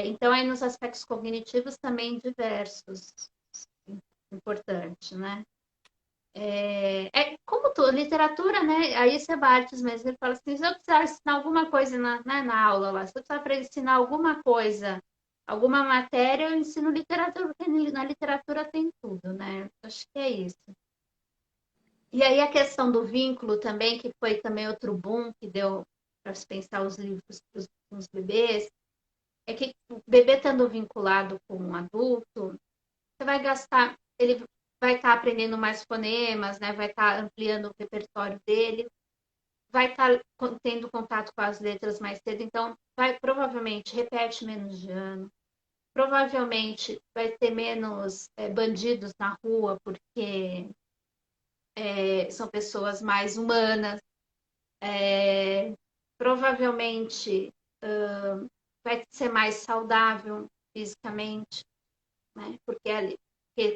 Então, aí nos aspectos cognitivos também diversos, importante, né? Como tudo, literatura, né? Aí você Bartes mesmo, ele fala assim, se eu precisar ensinar alguma coisa na aula lá, se eu precisar para ensinar alguma coisa, alguma matéria, eu ensino literatura, porque na literatura tem tudo, né? Acho que é isso. E aí a questão do vínculo também, que foi também outro boom que deu para se pensar os livros para os bebês, é que o bebê estando vinculado com um adulto, você vai gastar, ele vai estar aprendendo mais fonemas, né? Vai estar ampliando o repertório dele, vai estar tendo contato com as letras mais cedo, então vai provavelmente repete menos de ano, provavelmente vai ter menos bandidos na rua, porque são pessoas mais humanas, provavelmente vai ser mais saudável fisicamente, né? Porque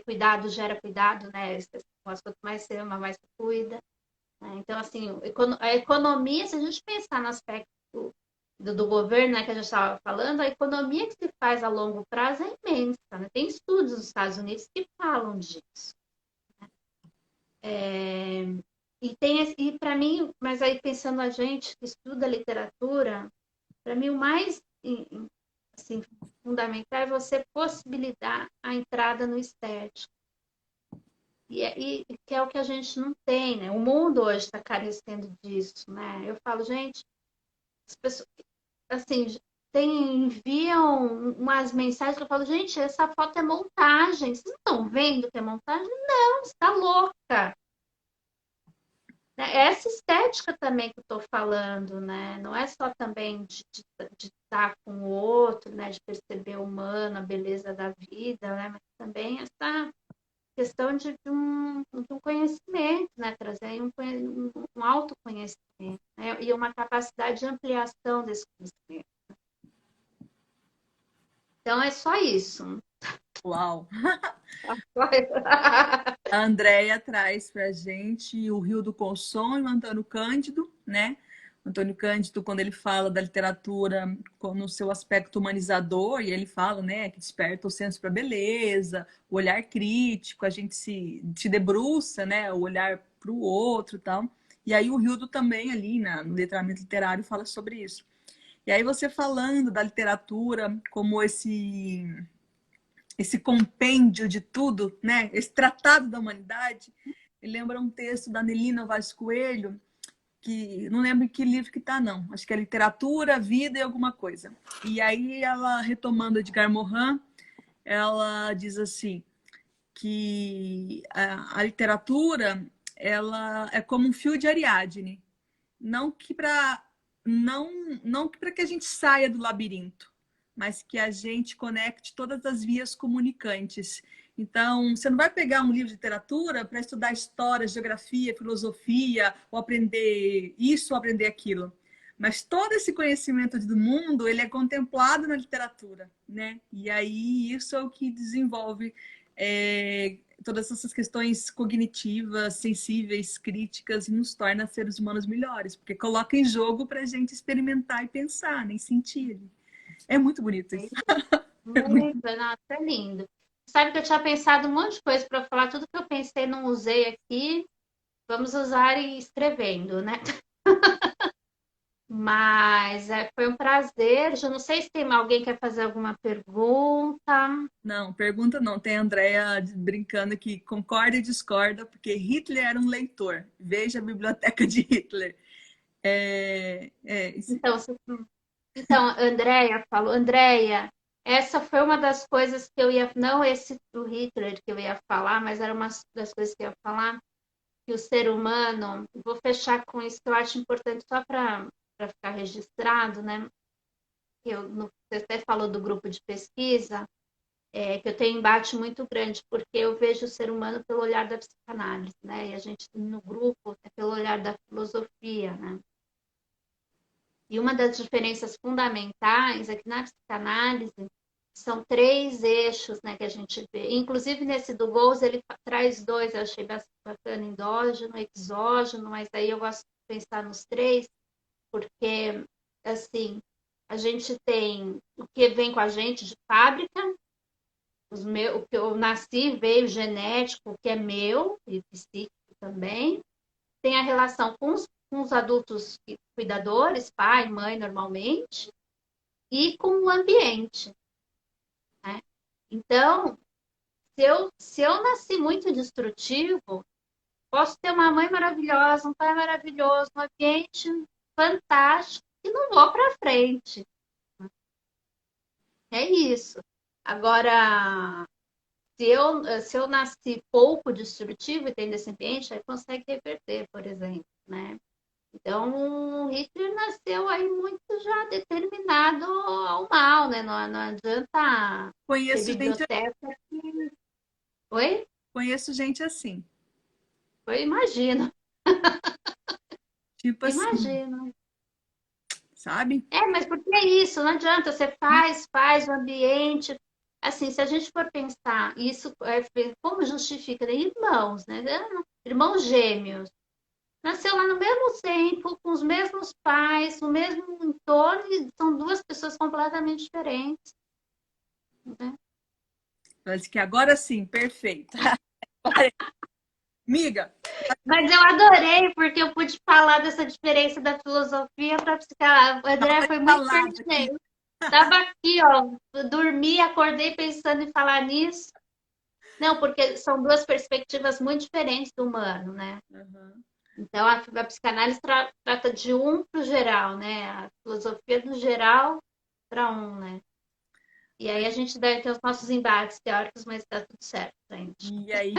cuidado gera cuidado, né? Quanto mais você ama, mais você cuida. Né? Então, assim, a economia, se a gente pensar no aspecto do governo, né, que a gente estava falando, a economia que se faz a longo prazo é imensa. Né? Tem estudos nos Estados Unidos que falam disso. É, e para mim, mas aí pensando a gente que estuda literatura, para mim o mais assim, fundamental é você possibilitar a entrada no estético. E que é o que a gente não tem, né? O mundo hoje está carecendo disso, né? Eu falo, gente, as pessoas, assim, enviam umas mensagens que eu falo, gente, essa foto é montagem. Vocês não estão vendo que é montagem? Não, você está louca. Essa estética também que eu estou falando, né? Não é só também de estar com o outro, né? De perceber o humano, a beleza da vida, né? Mas também essa questão de um conhecimento, né? Trazer um autoconhecimento, né? E uma capacidade de ampliação desse conhecimento. Então, é só isso. Uau! A Andrea traz para a gente o Rio do Consom e o Antônio Cândido, né? O Antônio Cândido, quando ele fala da literatura no seu aspecto humanizador, e ele fala, né, que desperta o senso para a beleza, o olhar crítico, a gente se debruça, né, o olhar para o outro e tal. E aí o Hildo também ali, no letramento literário, fala sobre isso. E aí você falando da literatura como esse compêndio de tudo, né? Esse tratado da humanidade, me lembra um texto da Nelina Vaz Coelho, que não lembro em que livro que está, não. Acho que é Literatura, Vida e alguma coisa. E aí ela, retomando Edgar Morin, ela diz assim, que a literatura ela é como um fio de Ariadne, não que para não que para que a gente saia do labirinto, mas que a gente conecte todas as vias comunicantes. Então, você não vai pegar um livro de literatura para estudar história, geografia, filosofia, ou aprender isso ou aprender aquilo. Mas todo esse conhecimento do mundo, ele é contemplado na literatura, né? E aí isso é o que desenvolve todas essas questões cognitivas, sensíveis, críticas e nos torna seres humanos melhores, porque coloca em jogo para a gente experimentar e pensar, nem sentir. É muito bonito isso. É muito... Nossa, é lindo. Sabe que eu tinha pensado um monte de coisa para falar, tudo que eu pensei não usei aqui, vamos usar e escrevendo, né? Mas foi um prazer. Já não sei se tem alguém que quer fazer alguma pergunta. Não, pergunta não. Tem a Andrea brincando que concorda e discorda, porque Hitler era um leitor. Veja a biblioteca de Hitler. Então, então, Andréia falou, Andréia, essa foi uma das coisas que eu ia, não esse do Hitler que eu ia falar, mas era uma das coisas que eu ia falar, que o ser humano, vou fechar com isso que eu acho importante só para ficar registrado, né? você até falou do grupo de pesquisa, que eu tenho um embate muito grande, porque eu vejo o ser humano pelo olhar da psicanálise, né? E a gente no grupo é pelo olhar da filosofia, né? E uma das diferenças fundamentais é que na psicanálise são três eixos, né, que a gente vê. Inclusive nesse do Goals ele traz dois, eu achei bacana, endógeno, exógeno, mas aí eu gosto de pensar nos três, porque assim, a gente tem o que vem com a gente de fábrica, o que eu nasci veio genético, o que é meu e psíquico também. Tem a relação com os adultos cuidadores, pai, mãe, normalmente, e com o ambiente, né? Então, se eu nasci muito destrutivo, posso ter uma mãe maravilhosa, um pai maravilhoso, um ambiente fantástico e não vou para frente. É isso. Agora, se eu nasci pouco destrutivo e tenho esse ambiente, aí consegue reverter, por exemplo, né? Então, o Hitler nasceu aí muito já determinado ao mal, né? Não adianta ter Conheço gente, biblioteca. Oi? conheço gente assim. Eu imagino, Tipo assim, imagino. sabe? Mas porque é isso, não adianta, você faz o ambiente. Assim, se a gente for pensar, isso como justifica, né? Irmãos, né? Irmãos gêmeos. Nasceu lá no mesmo tempo, com os mesmos pais, no mesmo entorno, e são duas pessoas completamente diferentes, né? Parece que agora sim, perfeito. Amiga, Mas eu adorei, porque eu pude falar dessa diferença da filosofia para a psicanálise. O André foi muito falada aqui. pertinente. Tava aqui, ó, dormi, acordei pensando em falar nisso. Não, porque são duas perspectivas muito diferentes do humano, né? Uhum. Então, a psicanálise trata de um para o geral, né? A filosofia do geral para um, né? E aí a gente deve ter os nossos embates teóricos, mas tá tudo certo, gente. E aí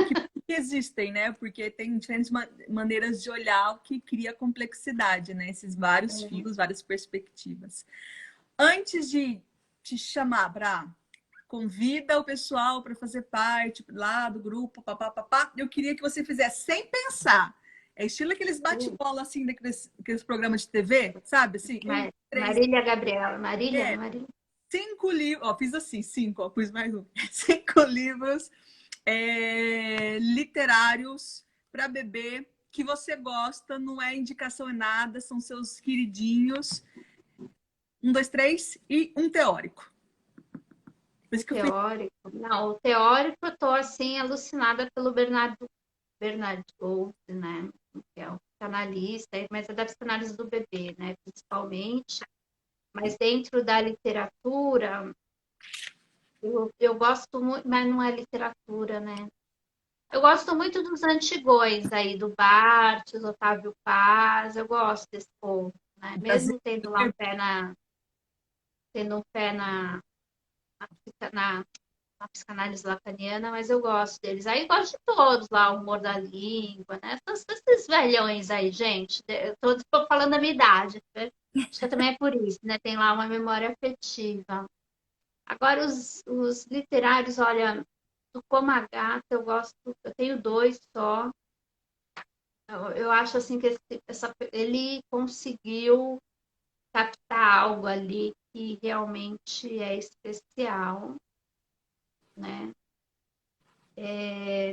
que existem, né? Porque tem diferentes maneiras de olhar o que cria complexidade, né? Esses vários fios, várias perspectivas. Antes de te chamar para convida o pessoal para fazer parte lá do grupo, papá, eu queria que você fizesse sem pensar. É estilo aqueles bate-bola assim daqueles programas de TV, sabe? Assim, um, três, Marília Gabriela. Marília, é, né, Marília? 5 livros, ó, fiz assim, 5, ó, pus mais um. 5 livros literários para bebê que você gosta, não é indicação em nada, são seus queridinhos. Um, dois, três e um teórico. Por isso que eu fui. Teórico. Não, o teórico eu tô assim alucinada pelo Bernard Gold, né? Que é o psicanalista, mas é da psicanálise do bebê, né? Principalmente. Mas dentro da literatura, eu gosto muito, mas não é literatura, né? Eu gosto muito dos antigões aí, do Barthes, Otávio Paz, eu gosto desse povo, né? Mesmo tendo lá tendo um pé na, na psicanálise lacaniana, mas eu gosto deles. Aí eu gosto de todos lá, o humor da língua, né? Esses velhões aí, gente. Eu tô falando da minha idade, né? Acho que também é por isso, né? Tem lá uma memória afetiva. Agora, os literários, olha, do Komagata, eu gosto, eu tenho dois só. Eu acho assim que ele conseguiu captar algo ali que realmente é especial, né?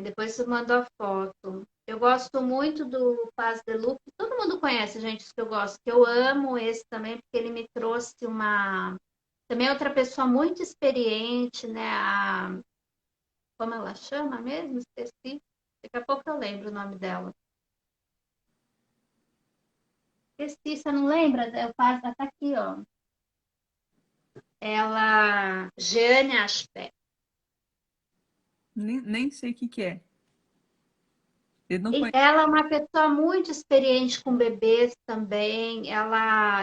Depois você manda a foto. Eu gosto muito do Paz de Lupe. Todo mundo conhece, gente, os que eu gosto. Que eu amo esse também, porque ele me trouxe uma... Também outra pessoa muito experiente, né? Como ela chama mesmo? Esqueci. Daqui a pouco eu lembro o nome dela. Esqueci, você não lembra? Eu passo, tá aqui, ó. Ela... Jeane Aspect. Nem sei o que é. Eu não E conheço. ela é uma pessoa muito experiente com bebês também.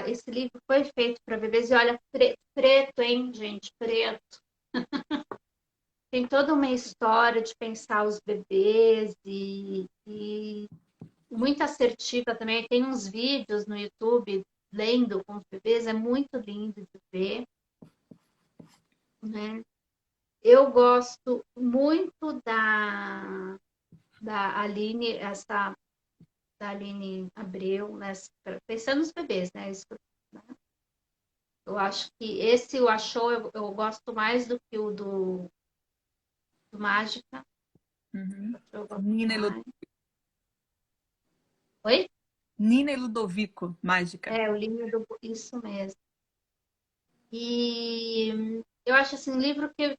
Esse livro foi feito para bebês e olha, preto, hein, gente, preto. Tem toda uma história de pensar os bebês e muito assertiva também. Tem uns vídeos no YouTube lendo com os bebês, é muito lindo de ver. né? Eu gosto muito da Aline, da Aline Abreu, né? Pensando nos bebês, né? Né? Eu acho que esse o Achou eu gosto mais do que o do Mágica. Uhum. Eu gosto Nina e, mais. Oi? Nina e Ludovico, Mágica. É, o livro do. Isso mesmo. E eu acho assim, livro que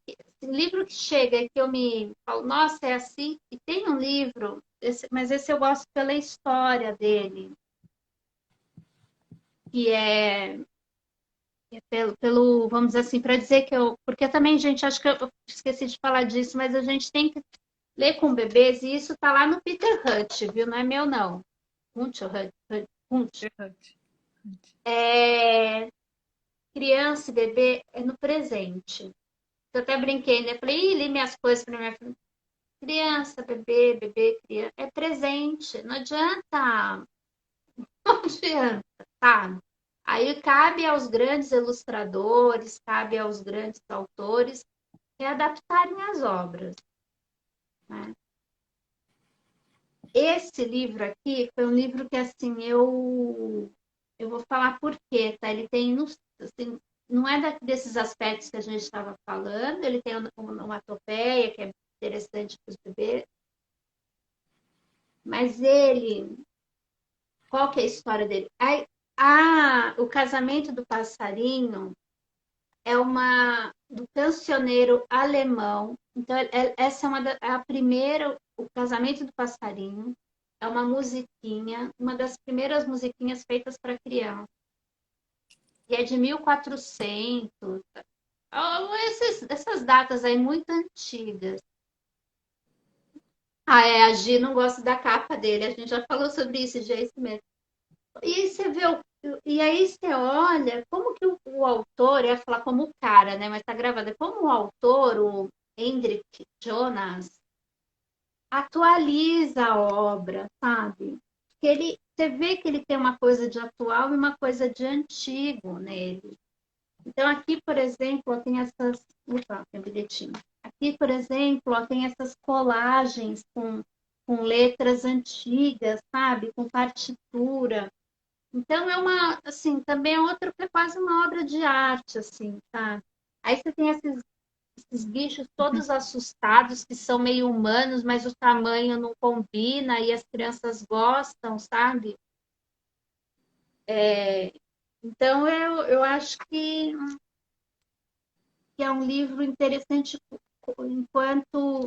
chega e que eu me falo, nossa, é assim. E tem um livro, mas esse eu gosto pela história dele, que é vamos dizer assim, para dizer que eu. Porque também, gente, acho que eu esqueci de falar disso, mas a gente tem que ler com bebês, e isso tá lá no Peter Hunt, viu? Não é meu, não. Hunt, Hunt. Verdade. É, criança e bebê é no presente. Eu até brinquei, né? Falei, ih, li minhas coisas para minha filha. Criança, bebê, criança. É presente. Não adianta. Não adianta, sabe? Aí cabe aos grandes ilustradores, cabe aos grandes autores readaptarem as obras, né? Esse livro aqui foi um livro que, assim, eu vou falar por quê, tá? Ele tem, assim, não é desses aspectos que a gente estava falando, ele tem uma topeia que é interessante para os bebês, mas qual que é a história dele? O Casamento do Passarinho é uma do cancioneiro alemão. Então, essa é é a primeira, o Casamento do Passarinho é uma musiquinha, uma das primeiras musiquinhas feitas para criança. E é de 1400. Essas datas aí muito antigas. A Gi não gosta da capa dele. A gente já falou sobre isso, já é isso mesmo. E aí você vê, e aí você olha como que o autor, eu ia falar como o cara, né? Mas tá gravado, como o autor, o Hendrik Jonas, atualiza a obra, sabe? Que você vê que ele tem uma coisa de atual e uma coisa de antigo nele. Então, aqui, por exemplo, tem essas. Opa, tem um bilhetinho. Aqui, por exemplo, tem essas colagens com letras antigas, sabe? Com partitura. Então, assim, também é outro que é quase uma obra de arte, assim, tá? Aí você tem esses bichos todos assustados, que são meio humanos, mas o tamanho não combina e as crianças gostam, sabe? Então, eu acho que é um livro interessante enquanto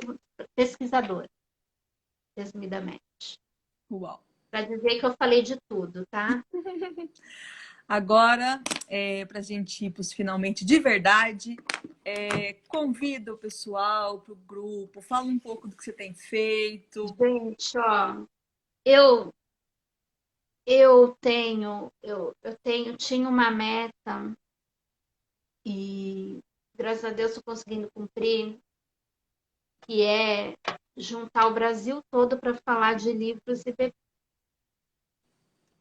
pesquisadora, resumidamente. Uau. Para dizer que eu falei de tudo, tá? Agora, para a gente ir para os finalmente de verdade, convida o pessoal para o grupo, fala um pouco do que você tem feito. Gente, ó, eu tinha uma meta e graças a Deus estou conseguindo cumprir, que é juntar o Brasil todo para falar de livros e bebês.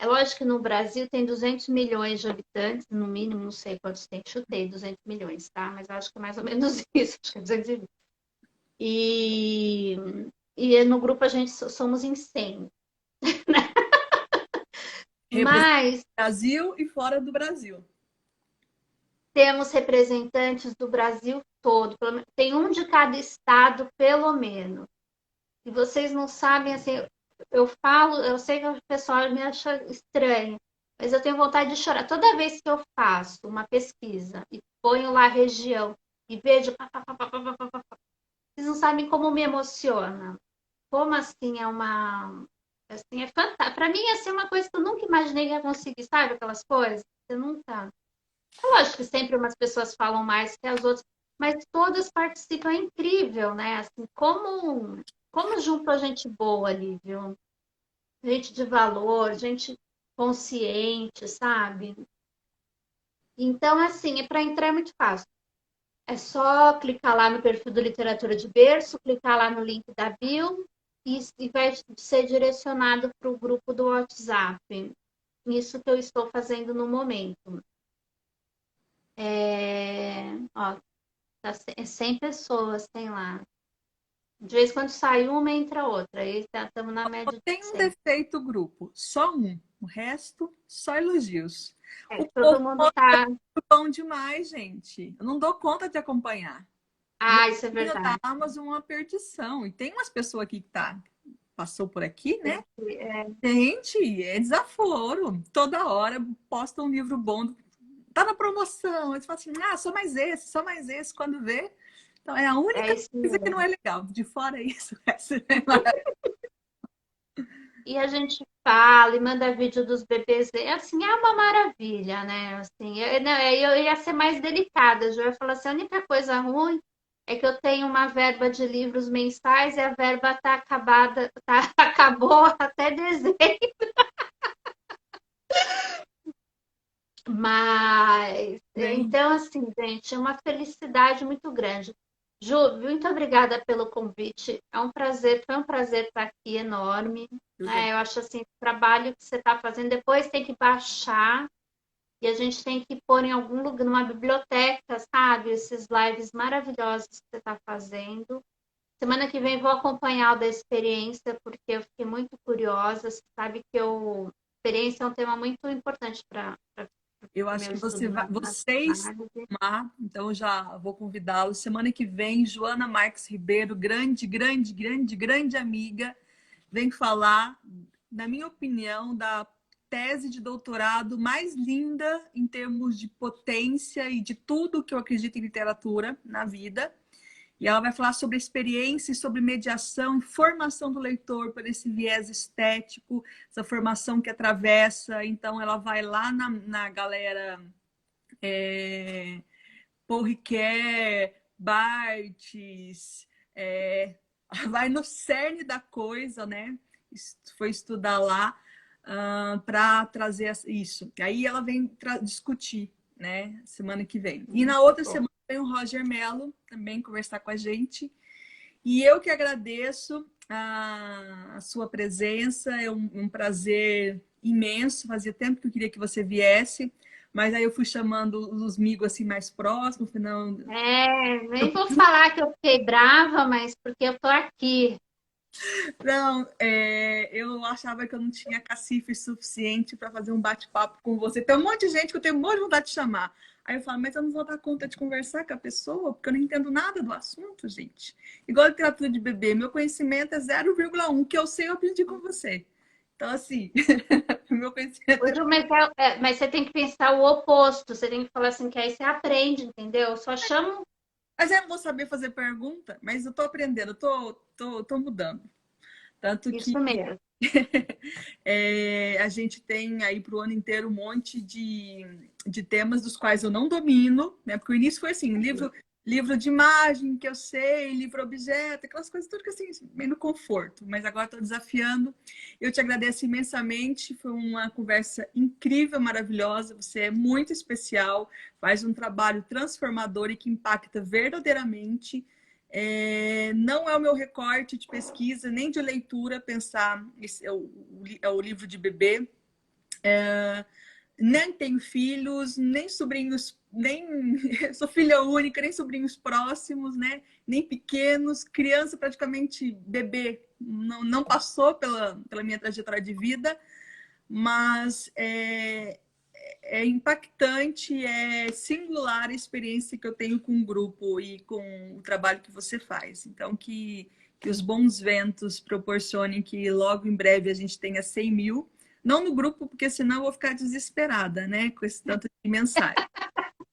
É lógico que no Brasil tem 200 milhões de habitantes, no mínimo, não sei quantos tem, chutei 200 milhões, tá? Mas acho que é mais ou menos isso, acho que é 220. E no grupo a gente somos em 100. Representa Mas o Brasil e fora do Brasil. temos representantes do Brasil todo, tem um de cada estado, pelo menos. E vocês não sabem, assim, eu falo, eu sei que o pessoal me acha estranho, mas eu tenho vontade de chorar. Toda vez que eu faço uma pesquisa e ponho lá a região e vejo, vocês não sabem como me emociona. Como assim é uma. Assim, é fantástico. Para mim, assim, é uma coisa que eu nunca imaginei que ia conseguir, sabe? Aquelas coisas. Você nunca. É lógico que sempre umas pessoas falam mais que as outras, mas todas participam, é incrível, né? Assim, como juntou gente boa ali, viu? Gente de valor, gente consciente, sabe? Então, assim, para entrar é muito fácil. É só clicar lá no perfil do Literatura de Berço, clicar lá no link da bio e vai ser direcionado para o grupo do WhatsApp. Isso que eu estou fazendo no momento. Ó, Tá 100 pessoas, tem lá. De vez em quando sai uma, entra outra. Aí estamos na média de Tem um 100. defeito o grupo, só um. O resto, só elogios. É, O todo povo mundo tá. é bom demais, gente. Eu não dou conta de acompanhar. Meu Ah, isso é filho da verdade. Amazon é uma perdição. E tem umas pessoas aqui que passou por aqui, né? É, Gente, é desaforo. Toda hora posta um livro bom. Tá na promoção. Eles falam assim, só mais esse, só mais esse. Quando vê. Então, é a é única isso coisa que não mesmo. é legal. De fora isso. E a gente fala e manda vídeo dos bebês. Assim, é uma maravilha, né? Assim, não, eu ia ser mais delicada. Eu ia falar assim, a única coisa ruim é que eu tenho uma verba de livros mensais e a verba tá acabada, tá, acabou até dezembro. Mas, Bem, então, assim, gente, é uma felicidade muito grande. Ju, muito obrigada pelo convite. É um prazer, foi um prazer estar aqui, enorme. eu que Né? Eu acho assim, o trabalho que você está fazendo, depois tem que baixar e a gente tem que pôr em algum lugar, numa biblioteca, sabe? Esses lives maravilhosos que você está fazendo. Semana que vem vou acompanhar o da experiência, porque eu fiquei muito curiosa. Você sabe que experiência é um tema muito importante para Eu o acho meu que estudo na vocês análise. lá, então eu já vou convidá-los. Semana que vem, Joana Marques Ribeiro, grande, grande, grande, grande amiga, vem falar, na minha opinião, da tese de doutorado mais linda em termos de potência e de tudo que eu acredito em literatura na vida. E ela vai falar sobre experiência e sobre mediação e formação do leitor por esse viés estético, essa formação que atravessa. Então, ela vai lá na galera Paul Ricoeur, Barthes, vai no cerne da coisa, né? Foi estudar lá para trazer isso. Aí ela vem discutir, né? Semana que vem. E na Muito outra bom. semana vem o Roger Mello também conversar com a gente. E eu que agradeço a sua presença, é um prazer imenso. Fazia tempo que eu queria que você viesse, mas aí eu fui chamando os amigos assim mais próximos, não, Nem vou falar que eu fiquei brava, mas porque eu tô aqui. não, eu achava que eu não tinha cacife suficiente para fazer um bate-papo com você. Tem um monte de gente que eu tenho um monte de vontade de chamar. Aí eu falo, mas eu não vou dar conta de conversar com a pessoa, porque eu não entendo nada do assunto, gente. Igual a literatura de bebê, meu conhecimento é 0,1, que eu sei, eu aprendi com você. Então, assim, meu conhecimento Ô, Ju, mas você tem que pensar o oposto. Você tem que falar assim, que aí você aprende, entendeu? Só chama Mas eu não vou saber fazer pergunta, mas eu tô aprendendo, tô mudando. Tanto que isso mesmo. a gente tem aí para o ano inteiro um monte de temas dos quais eu não domino, né? Porque o início foi assim, livro de imagem que eu sei, livro objeto, aquelas coisas tudo que assim, meio no conforto. Mas agora estou desafiando. Eu te agradeço imensamente, foi uma conversa incrível, maravilhosa. Você é muito especial, faz um trabalho transformador e que impacta verdadeiramente. Não é o meu recorte de pesquisa nem de leitura pensar esse é o livro de bebê. Nem tenho filhos, nem sobrinhos, nem sou filha única, nem sobrinhos próximos, né? Nem pequenos, criança praticamente bebê não passou pela minha trajetória de vida, mas é impactante, é singular a experiência que eu tenho com o grupo e com o trabalho que você faz. Então, que os bons ventos proporcionem que logo em breve a gente tenha 100 mil. Não no grupo, porque senão eu vou ficar desesperada, né? Com esse tanto de mensagem.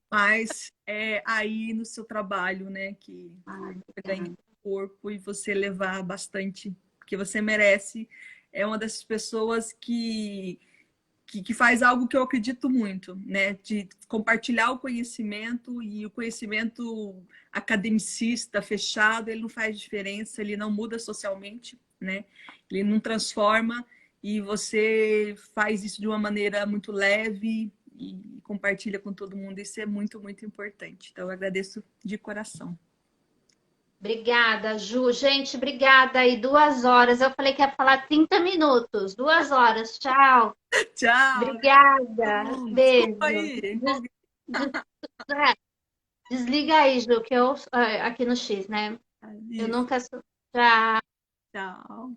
Mas é aí no seu trabalho, né? Que Ai, ganha obrigada. corpo e você levar bastante, porque você merece. É uma dessas pessoas que faz algo que eu acredito muito, né? De compartilhar o conhecimento e o conhecimento academicista, fechado, ele não faz diferença, ele não muda socialmente, né? Ele não transforma e você faz isso de uma maneira muito leve e compartilha com todo mundo. Isso é muito, muito importante. Então, eu agradeço de coração. Obrigada, Ju. Gente, obrigada aí. 2 horas. Eu falei que ia falar 30 minutos. 2 horas. Tchau. Tchau, todo Obrigada. mundo. Desculpa Beijo. aí, empolguei. Des- Desliga aí, Ju, que eu aqui no X, né? Eu Isso. nunca. Já Tchau.